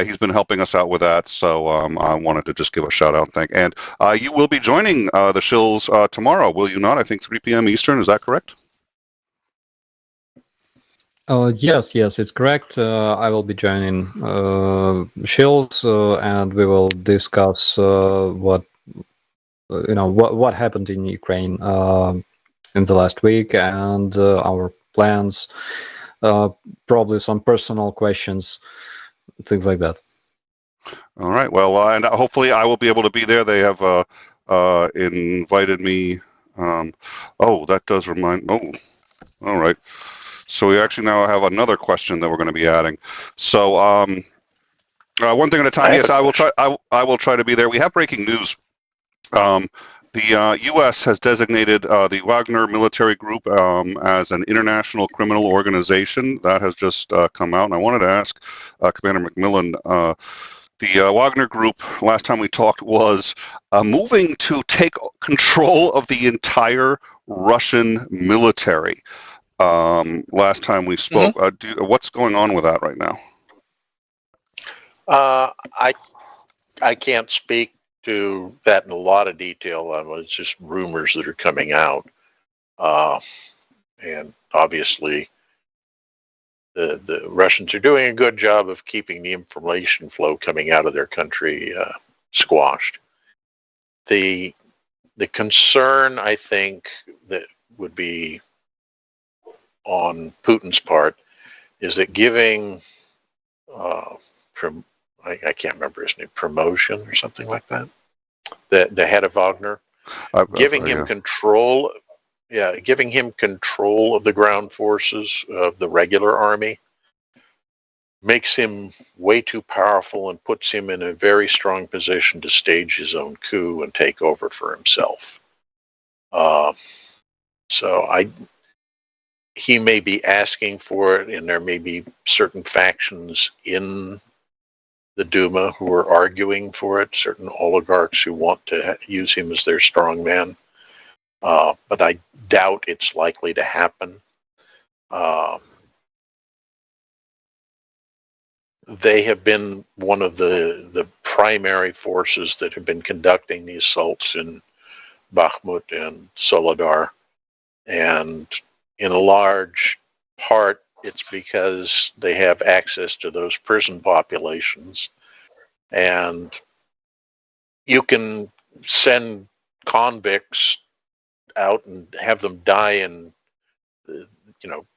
Speaker 2: he's been helping us out with that, so I wanted to just give a shout out and thank. And you will be joining the shills tomorrow, will you not? I think 3 p.m. Eastern, is that correct?
Speaker 3: Yes, it's correct. I will be joining Shills, and we will discuss what happened in Ukraine in the last week, and our plans, probably some personal questions, things like that.
Speaker 2: All right. Well, and hopefully I will be able to be there. They have invited me. That does remind. Oh, all right. So we actually now have another question that we're going to be adding. So one thing at a time. Yes, I will try. I will try to be there. We have breaking news. The U.S. has designated the Wagner military group as an international criminal organization. That has just come out, and I wanted to ask Commander McMillan. The Wagner group, last time we talked, was moving to take control of the entire Russian military. Last time we spoke. What's going on with that right now?
Speaker 4: I can't speak to that in a lot of detail. It's just rumors that are coming out, and obviously the Russians are doing a good job of keeping the information flow coming out of their country squashed. The concern, I think, that would be on Putin's part is that giving I can't remember his name, promotion or something like that, the head of Wagner, giving him control of the ground forces of the regular army makes him way too powerful and puts him in a very strong position to stage his own coup and take over for himself. He may be asking for it, and there may be certain factions in the Duma who are arguing for it, certain oligarchs who want to use him as their strongman. But I doubt it's likely to happen. They have been one of the primary forces that have been conducting the assaults in Bakhmut and Soledar, and in a large part, it's because they have access to those prison populations, and you can send convicts out and have them die in,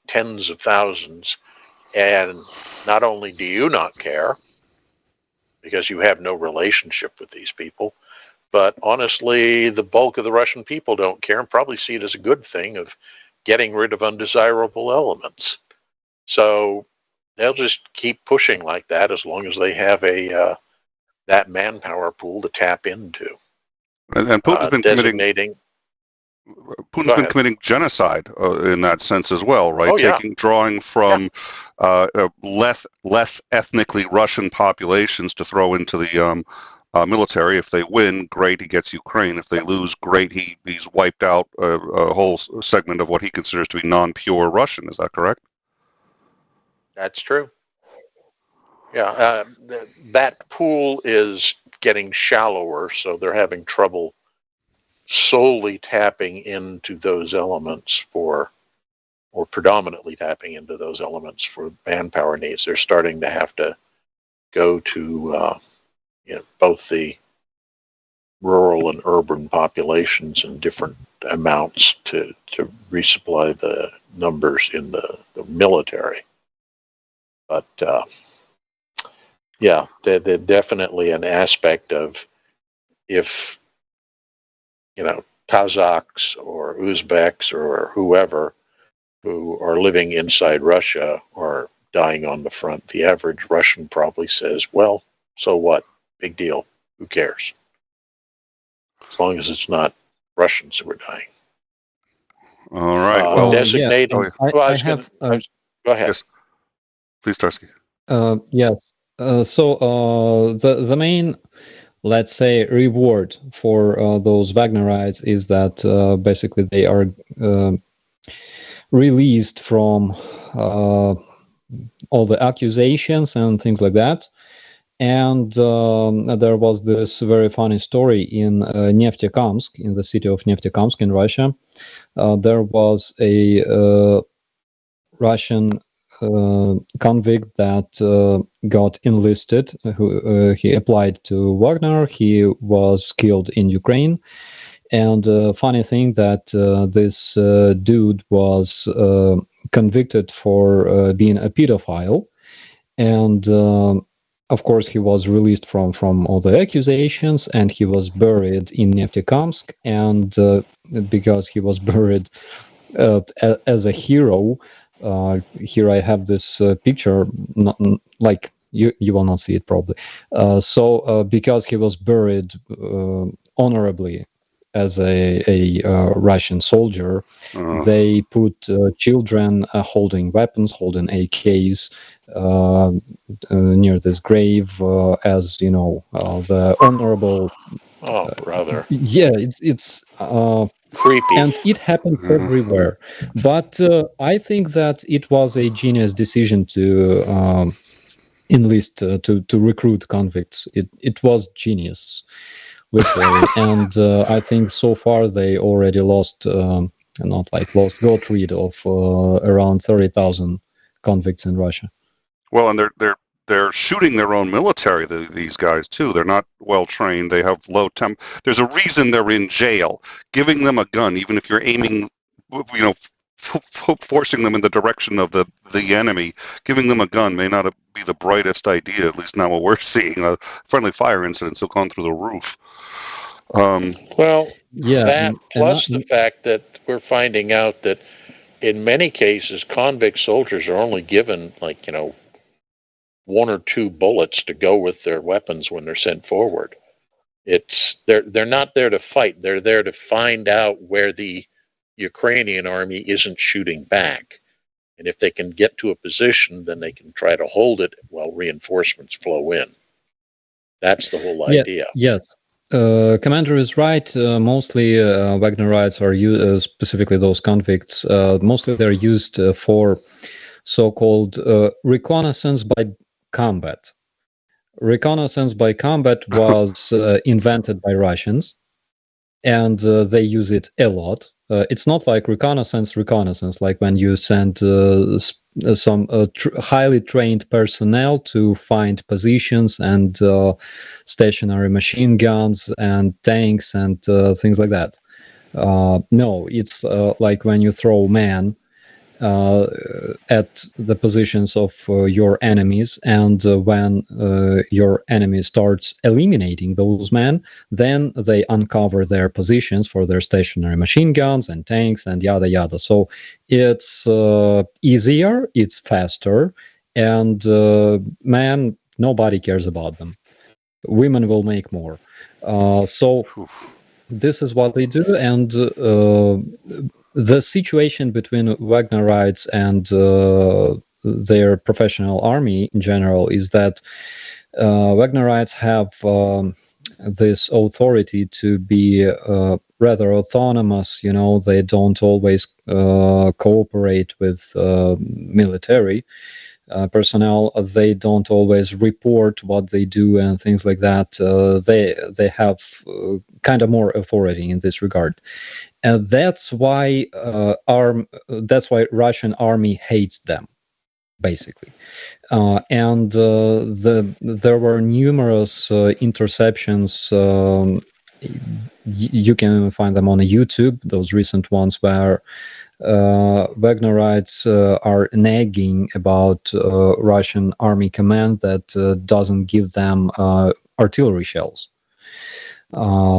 Speaker 4: tens of thousands, and not only do you not care because you have no relationship with these people, but honestly, the bulk of the Russian people don't care and probably see it as a good thing of getting rid of undesirable elements. So they'll just keep pushing like that as long as they have that manpower pool to tap into.
Speaker 2: And Putin's been committing genocide in that sense as well, right?
Speaker 4: Oh, yeah.
Speaker 2: Drawing from less ethnically Russian populations to throw into the military. If they win, great, he gets Ukraine. If they lose, great, he's wiped out a whole segment of what he considers to be non-pure Russian. Is that correct?
Speaker 4: That's true. Yeah, that pool is getting shallower, so they're having trouble solely tapping into those elements or predominantly tapping into those elements for manpower needs. They're starting to have to go to both the rural and urban populations in different amounts to resupply the numbers in the military. But they're definitely an aspect of if Kazakhs or Uzbeks or whoever who are living inside Russia are dying on the front, the average Russian probably says, well, so what? Big deal. Who cares? As long as it's not Russians who are dying.
Speaker 2: All right.
Speaker 4: Designating.
Speaker 3: Yeah.
Speaker 4: Go ahead.
Speaker 2: Yes. Please, Starsky.
Speaker 3: Yes. So the main let's say, reward for those Wagnerites is that basically they are released from all the accusations and things like that. And there was this very funny story in 𝐓𝐤𝐬𝐴𝐬𝐿, in the city of 𝐓𝐤𝐬𝐿 in Russia. There was a Russian convict that got enlisted. He applied to Wagner. He was killed in Ukraine. And funny thing that this dude was convicted for being a pedophile. And of course, he was released from all the accusations, and he was buried in 𝐓𝐤𝐬𝐿. And because he was buried as a hero, here I have this picture, not, like you will not see it probably. So because he was buried honorably as a Russian soldier, they put children holding weapons, holding AKs, near this grave, as you know, the honorable.
Speaker 4: Oh, brother.
Speaker 3: Yeah, it's
Speaker 4: Creepy.
Speaker 3: and it happened everywhere. But I think that it was a genius decision to enlist, to recruit convicts. It was genius, literally. And I think so far they already lost, got rid of around 30,000 convicts in Russia.
Speaker 2: Well, and they're shooting their own military. These guys too. They're not well trained. They have low temp. There's a reason they're in jail. Giving them a gun, even if you're aiming, forcing them in the direction of the enemy, giving them a gun may not be the brightest idea. At least not what we're seeing. Friendly fire incidents have gone through the roof.
Speaker 4: Well,
Speaker 3: Yeah,
Speaker 4: that plus the fact that we're finding out that in many cases, convict soldiers are only given, like, one or two bullets to go with their weapons when they're sent forward. They're not there to fight. They're there to find out where the Ukrainian army isn't shooting back. And if they can get to a position, then they can try to hold it while reinforcements flow in. That's the whole idea.
Speaker 3: Yes. Commander is right. Mostly Wagnerites are used, specifically those convicts, mostly they're used for so-called reconnaissance by combat. Reconnaissance by combat was invented by Russians, and they use it a lot. It's not like reconnaissance, like when you send some highly trained personnel to find positions and stationary machine guns and tanks and things like that. No, it's like when you throw men at the positions of your enemies, and when your enemy starts eliminating those men, then they uncover their positions for their stationary machine guns and tanks and yada yada. So it's easier, it's faster, and man, nobody cares about them. Women will make more. So this is what they do, and the situation between Wagnerites and their professional army in general is that Wagnerites have this authority to be rather autonomous. They don't always cooperate with military personnel. They don't always report what they do and things like that. They have kind of more authority in this regard. And that's why Russian army hates them, basically. And there were numerous interceptions. You can find them on YouTube, those recent ones where Wagnerites are nagging about Russian army command that doesn't give them artillery shells.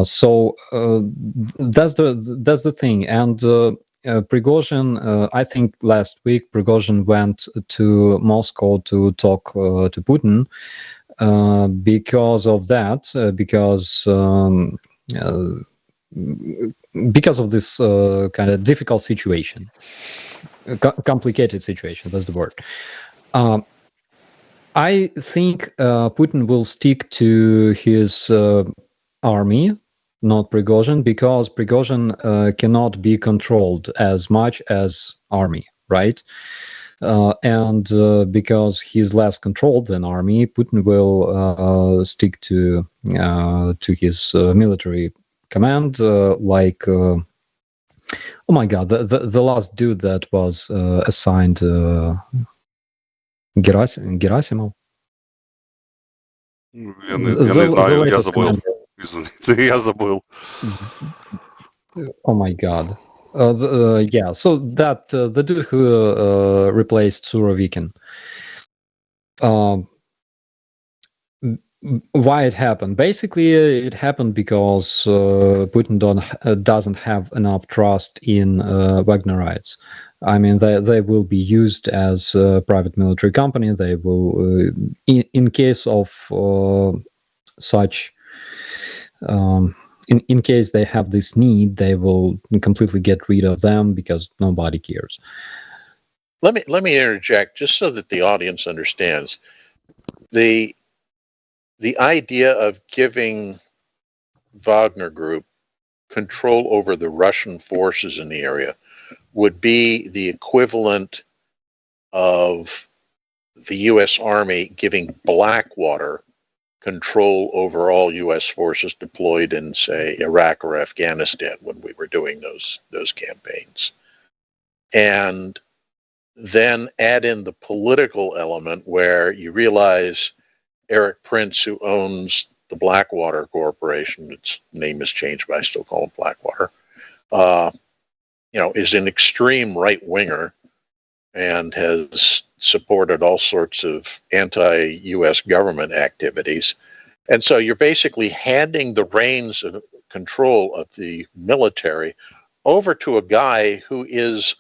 Speaker 3: So that's the thing. And Prigozhin, I think last week Prigozhin went to Moscow to talk to Putin because of that, because of this kind of difficult situation, complicated situation. That's the word. I think Putin will stick to his army, not Prigozhin, because Prigozhin cannot be controlled as much as army, right? And because he's less controlled than army, Putin will stick to his military command, like oh my god, the last dude that was assigned 𝐒𝐤𝐜𝐴.
Speaker 2: Я не
Speaker 3: The
Speaker 2: знаю, я
Speaker 3: latest
Speaker 2: забыл.
Speaker 3: commander.
Speaker 2: Извините, я забыл.
Speaker 3: Oh my god. Yeah, so that the dude who replaced Surovikin. Why it happened? Basically, it happened because Putin doesn't have enough trust in Wagnerites. I mean, they will be used as a private military company. They will, in case of such, in case they have this need, they will completely get rid of them because nobody cares.
Speaker 4: Let me interject just so that the audience understands. The idea of giving Wagner Group control over the Russian forces in the area would be the equivalent of the U.S. Army giving Blackwater control over all U.S. forces deployed in, say, Iraq or Afghanistan when we were doing those campaigns. And then add in the political element where you realize Eric Prince, who owns the Blackwater Corporation, its name has changed, but I still call it Blackwater, is an extreme right-winger and has supported all sorts of anti-U.S. government activities. And so you're basically handing the reins of control of the military over to a guy who is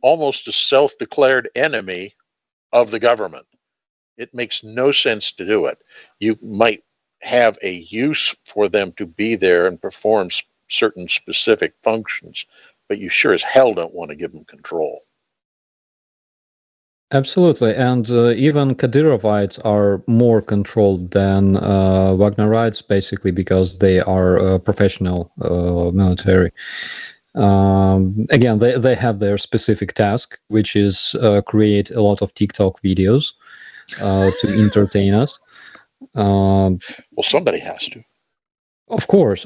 Speaker 4: almost a self-declared enemy of the government. It makes no sense to do it. You might have a use for them to be there and perform certain specific functions, but you sure as hell don't want to give them control.
Speaker 3: Absolutely, and even Kadyrovites are more controlled than Wagnerites, basically because they are professional military. Again, they have their specific task, which is create a lot of TikTok videos to entertain us.
Speaker 4: Well, somebody has to.
Speaker 3: Of course.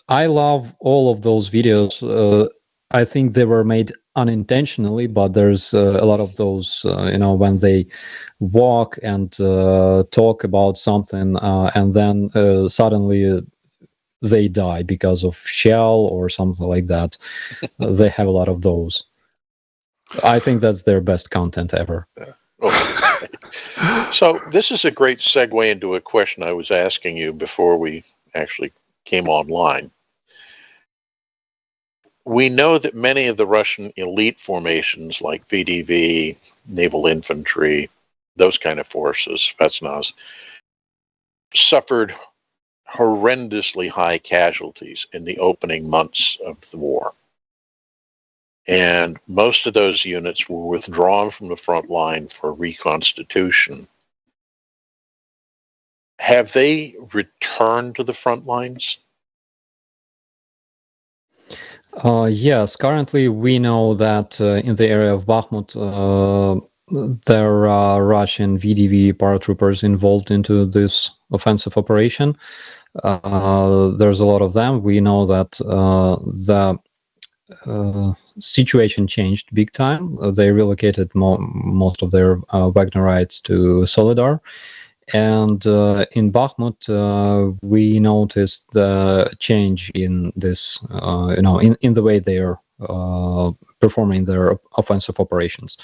Speaker 3: I love all of those videos. I think they were made unintentionally, but there's a lot of those, when they walk and talk about something, and then suddenly they die because of shell or something like that. They have a lot of those. I think that's their best content ever.
Speaker 4: Okay. So this is a great segue into a question I was asking you before we actually came online. We know that many of the Russian elite formations like VDV, naval infantry, those kind of forces, Spetsnaz, suffered horrendously high casualties in the opening months of the war. And most of those units were withdrawn from the front line for reconstitution. Have they returned to the front lines?
Speaker 3: Yes, currently we know that in the area of Bakhmut, there are Russian VDV paratroopers involved into this offensive operation. There's a lot of them. We know that the situation changed big time. They relocated most of their Wagnerites to Solidar. And in Bakhmut, we noticed the change in this, in the way they are performing their offensive operations.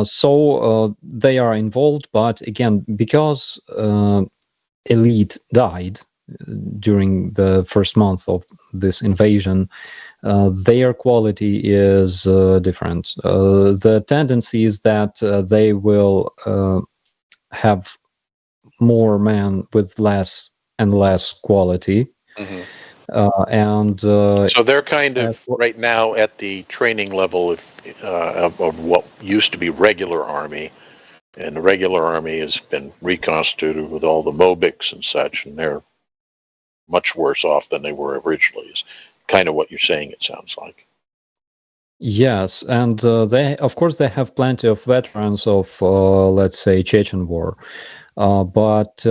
Speaker 3: So they are involved, but again, because elite died during the first month of this invasion, their quality is different. The tendency is that they will have more men with less and less quality.
Speaker 4: Mm-hmm.
Speaker 3: So
Speaker 4: they're kind of right now at the training level of what used to be regular army, And the regular army has been reconstituted with all the MOBICs and such, and they're much worse off than they were originally, is kind of what you're saying, it sounds like.
Speaker 3: Yes, and they, of course, they have plenty of veterans of, let's say, Chechen War, but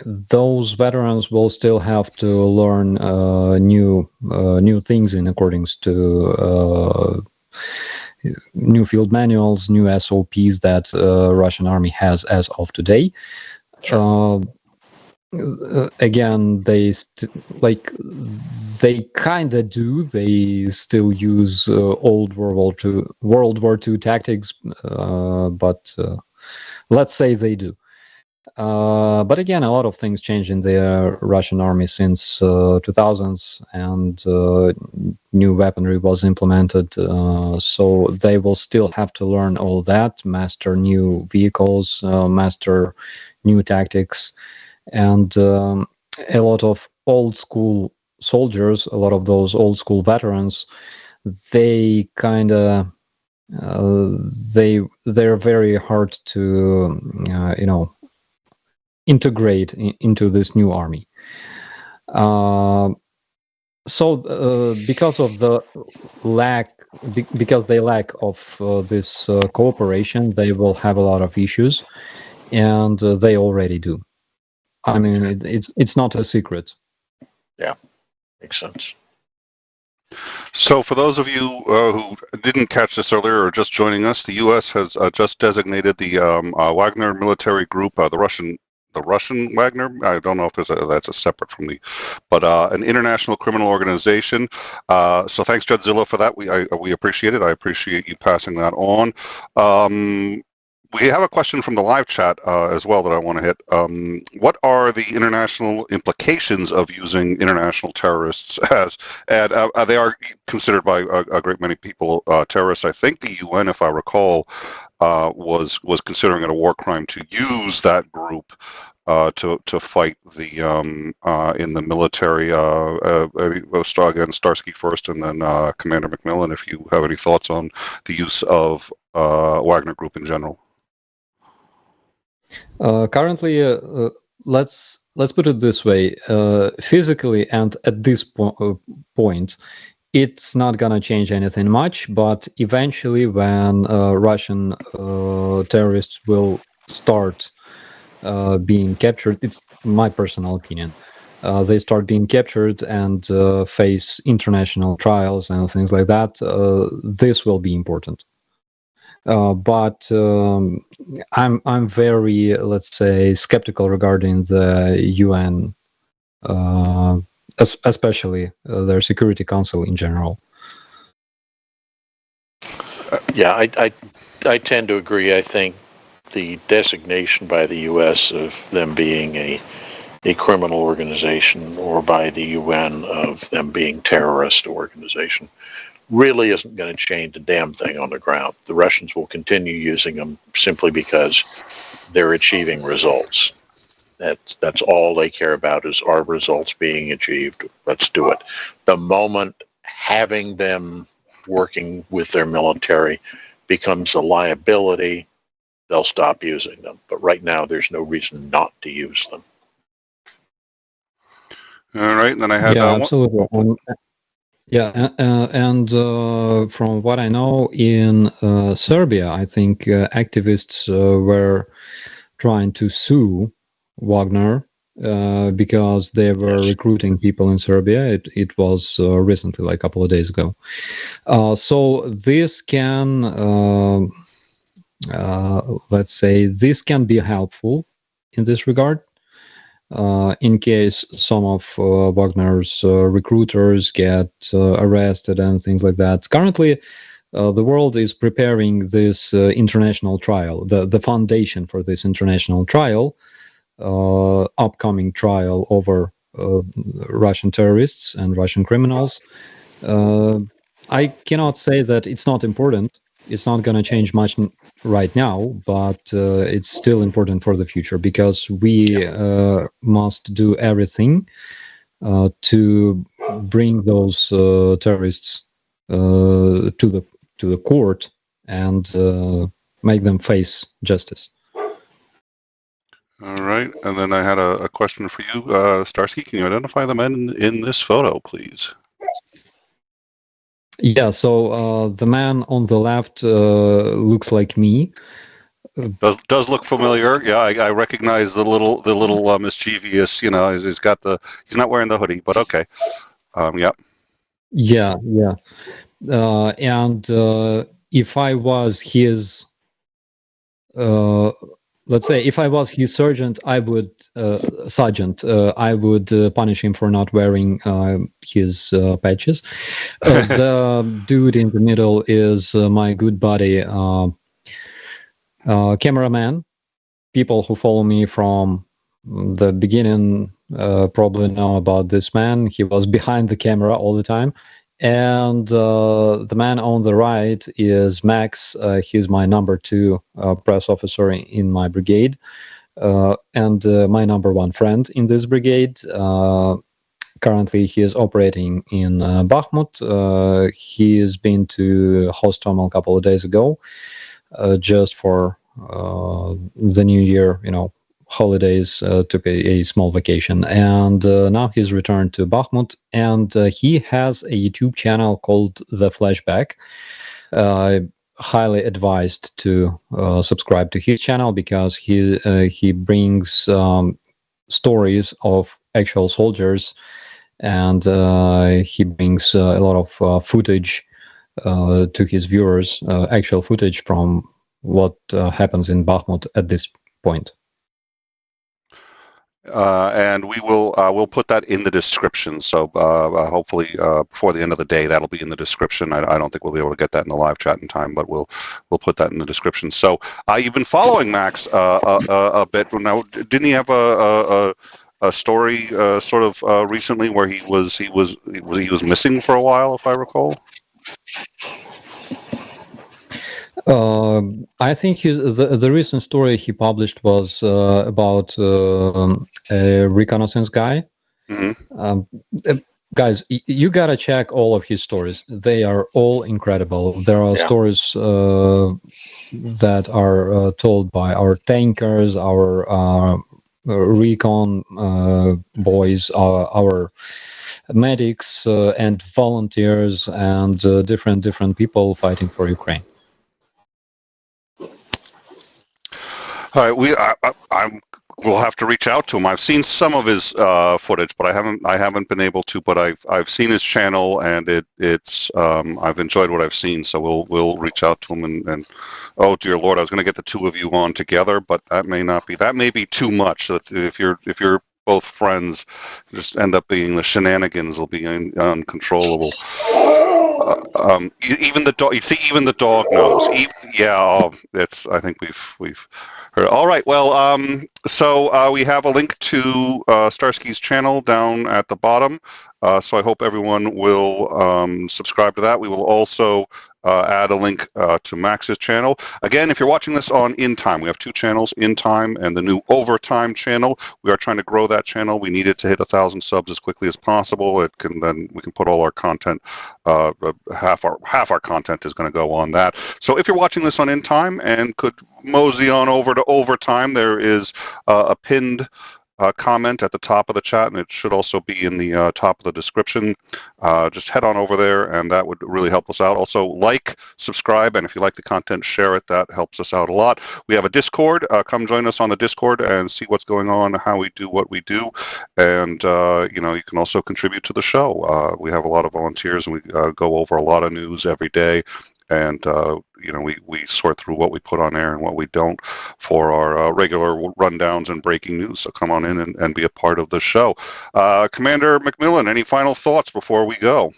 Speaker 3: those veterans will still have to learn new things in accordance to new field manuals, new SOPs that Russian army has as of today. Again, they kind of do. They still use old World War II tactics, but let's say they do. But again, a lot of things changed in the Russian army since 2000s, and new weaponry was implemented. So they will still have to learn all that, master new vehicles, master new tactics, and a lot of old school soldiers, a lot of those old school veterans, they kind of they're very hard to integrate into this new army. So because of the because they lack of this cooperation, they will have a lot of issues, and they already do. I mean, it's not a secret.
Speaker 4: Yeah, makes sense.
Speaker 2: So for those of you who didn't catch this earlier or just joining us, the U.S. has just designated the Wagner military group, the Russian Wagner. I don't know if that's a separate from but an international criminal organization. So thanks, Judgezilla, for that. We appreciate it. I appreciate you passing that on. We have a question from the live chat as well that I want to hit. What are the international implications of using international terrorists as, and they are considered by a great many people terrorists. I think the UN, if I recall, was considering it a war crime to use that group to fight the in the military. We'll start again, Starsky first, and then Commander McMillan, if you have any thoughts on the use of Wagner Group in general.
Speaker 3: Currently, let's put it this way: physically, and at this point, it's not gonna change anything much. But eventually, when Russian terrorists will start being captured, it's my personal opinion. They start being captured and face international trials and things like that. This will be important. But I'm very, let's say, skeptical regarding the UN, especially their Security Council in general.
Speaker 4: Yeah, I tend to agree. I think the designation by the U.S. of them being a criminal organization, or by the UN of them being terrorist organization, really isn't going to change a damn thing on the ground. The Russians will continue using them simply because they're achieving results. That's all they care about, is our results being achieved. Let's do it. The moment having them working with their military becomes a liability, they'll stop using them. But right now, there's no reason not to use them.
Speaker 2: All right, and then I had
Speaker 3: absolutely. And from what I know, in Serbia, I think activists were trying to sue Wagner because they were recruiting people in Serbia. It was recently, like a couple of days ago. So this can, let's say, this can be helpful in this regard. In case some of Wagner's recruiters get arrested and things like that. Currently, the world is preparing this international trial, the foundation for this international trial, upcoming trial over Russian terrorists and Russian criminals. I cannot say that it's not important. It's not going to change much right now, but it's still important for the future, because we must do everything to bring those terrorists to the court and make them face justice.
Speaker 2: All right, and then I had a question for you, Starsky. Can you identify the men in this photo, please?
Speaker 3: Yeah, so the man on the left looks like me.
Speaker 2: Does look familiar? Yeah, I recognize the little mischievous. You know, he's not wearing the hoodie, but okay. Yep.
Speaker 3: Yeah. And if I was his, let's say, if I was his sergeant, I would punish him for not wearing his patches. The dude in the middle is my good buddy, cameraman. People who follow me from the beginning probably know about this man. He was behind the camera all the time. And the man on the right is Max. He's my number 2 press officer in my brigade, and my number 1 friend in this brigade. Currently, he is operating in Bakhmut. He has been to Hostomel a couple of days ago, just for the New Year, holidays, took a small vacation, and now he's returned to Bakhmut, and he has a YouTube channel called The Flashback. Highly advised to subscribe to his channel, because he brings stories of actual soldiers, and he brings a lot of footage to his viewers, actual footage from what happens in Bakhmut at this point.
Speaker 2: And we'll put that in the description. So hopefully before the end of the day, that'll be in the description. I don't think we'll be able to get that in the live chat in time, but we'll put that in the description. So you've been following Max a bit now. Didn't he have a story sort of recently where he was missing for a while, if I recall?
Speaker 3: I think the recent story he published was about a reconnaissance guy. Mm-hmm. Guys, you gotta check all of his stories. They are all incredible. There are stories that are told by our tankers, our recon boys, our medics, and volunteers, and different people fighting for Ukraine.
Speaker 2: All right, we'll have to reach out to him. I've seen some of his footage, but I haven't been able to. But I've seen his channel, and it's I've enjoyed what I've seen. So we'll reach out to him and oh dear Lord, I was going to get the two of you on together, but that may be too much. So if you're both friends, just end up being the shenanigans will be uncontrollable. Even the dog. You see, even the dog knows. I think we've heard. All right. Well, so we have a link to Starsky's channel down at the bottom. So I hope everyone will subscribe to that. We will also add a link to Max's channel. Again, if you're watching this on In Time, we have two channels, In Time and the new Overtime channel. We are trying to grow that channel. We need it to hit 1,000 subs as quickly as possible. Then we can put all our content. Half our content is going to go on that. So if you're watching this on In Time and could mosey on over to Overtime, there is a pinned comment at the top of the chat, and it should also be in the top of the description. Just head on over there, and that would really help us out. Also, like, subscribe, and if you like the content, share it. That helps us out a lot. We have a Discord. Come join us on the Discord and see what's going on, how we do what we do, and you can also contribute to the show. We have a lot of volunteers, and we go over a lot of news every day. And, we sort through what we put on air and what we don't for our regular rundowns and breaking news. So come on in and be a part of the show. Commander McMillan, any final thoughts before we go?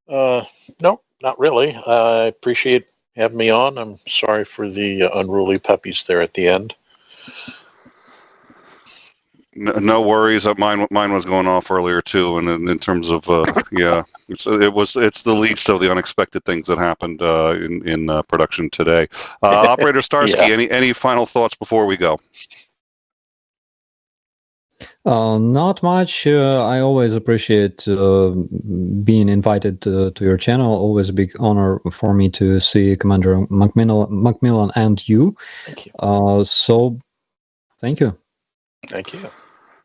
Speaker 4: No, not really. I appreciate having me on. I'm sorry for the unruly puppies there at the end.
Speaker 2: No worries. Mine was going off earlier too, and in terms of it's the least of the unexpected things that happened in production today. Operator Starsky, any final thoughts before we go?
Speaker 3: Not much. I always appreciate being invited to your channel. Always a big honor for me to see Commander Macmillan and you.
Speaker 4: Thank you.
Speaker 3: So, thank you.
Speaker 4: Thank you.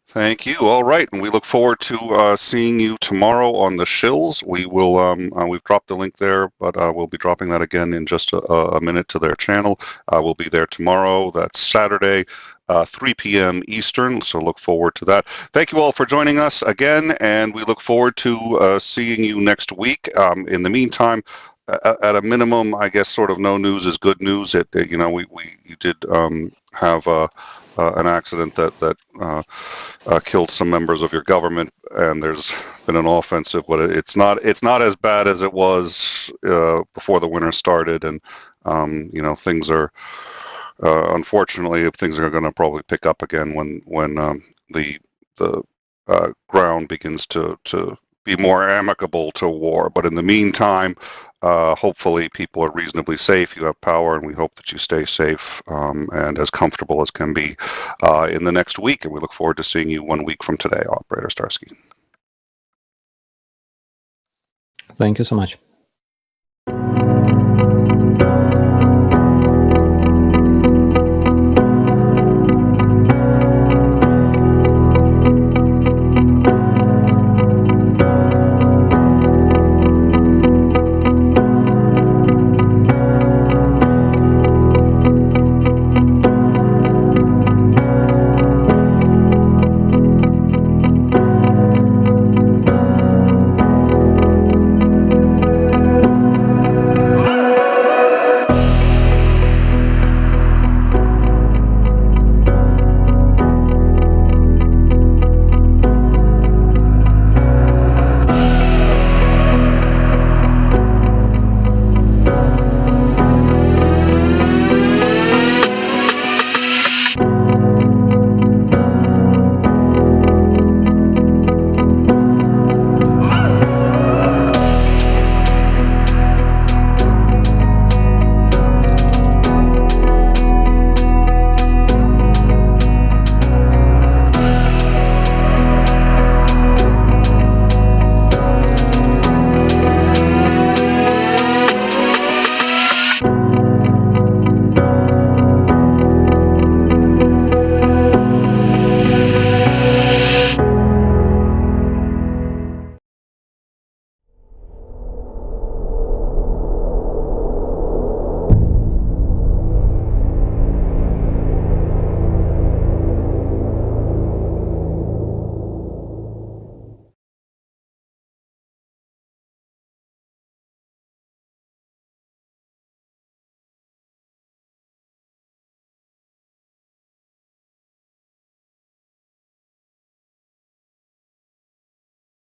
Speaker 2: Thank you. All right, and we look forward to seeing you tomorrow on the Shills. We will. We've dropped the link there, but we'll be dropping that again in just a minute to their channel. We'll be there tomorrow. That's Saturday, 3 p.m. Eastern. So look forward to that. Thank you all for joining us again, and we look forward to seeing you next week. In the meantime, at a minimum, I guess sort of no news is good news. You did have an accident that killed some members of your government, and there's been an offensive, but it's not as bad as it was before the winter started, and things are unfortunately things are going to probably pick up again when the ground begins to be more amicable to war. But in the meantime, hopefully people are reasonably safe. You have power, and we hope that you stay safe and as comfortable as can be in the next week. And we look forward to seeing you 1 week from today, Operator Starsky.
Speaker 3: Thank you so much.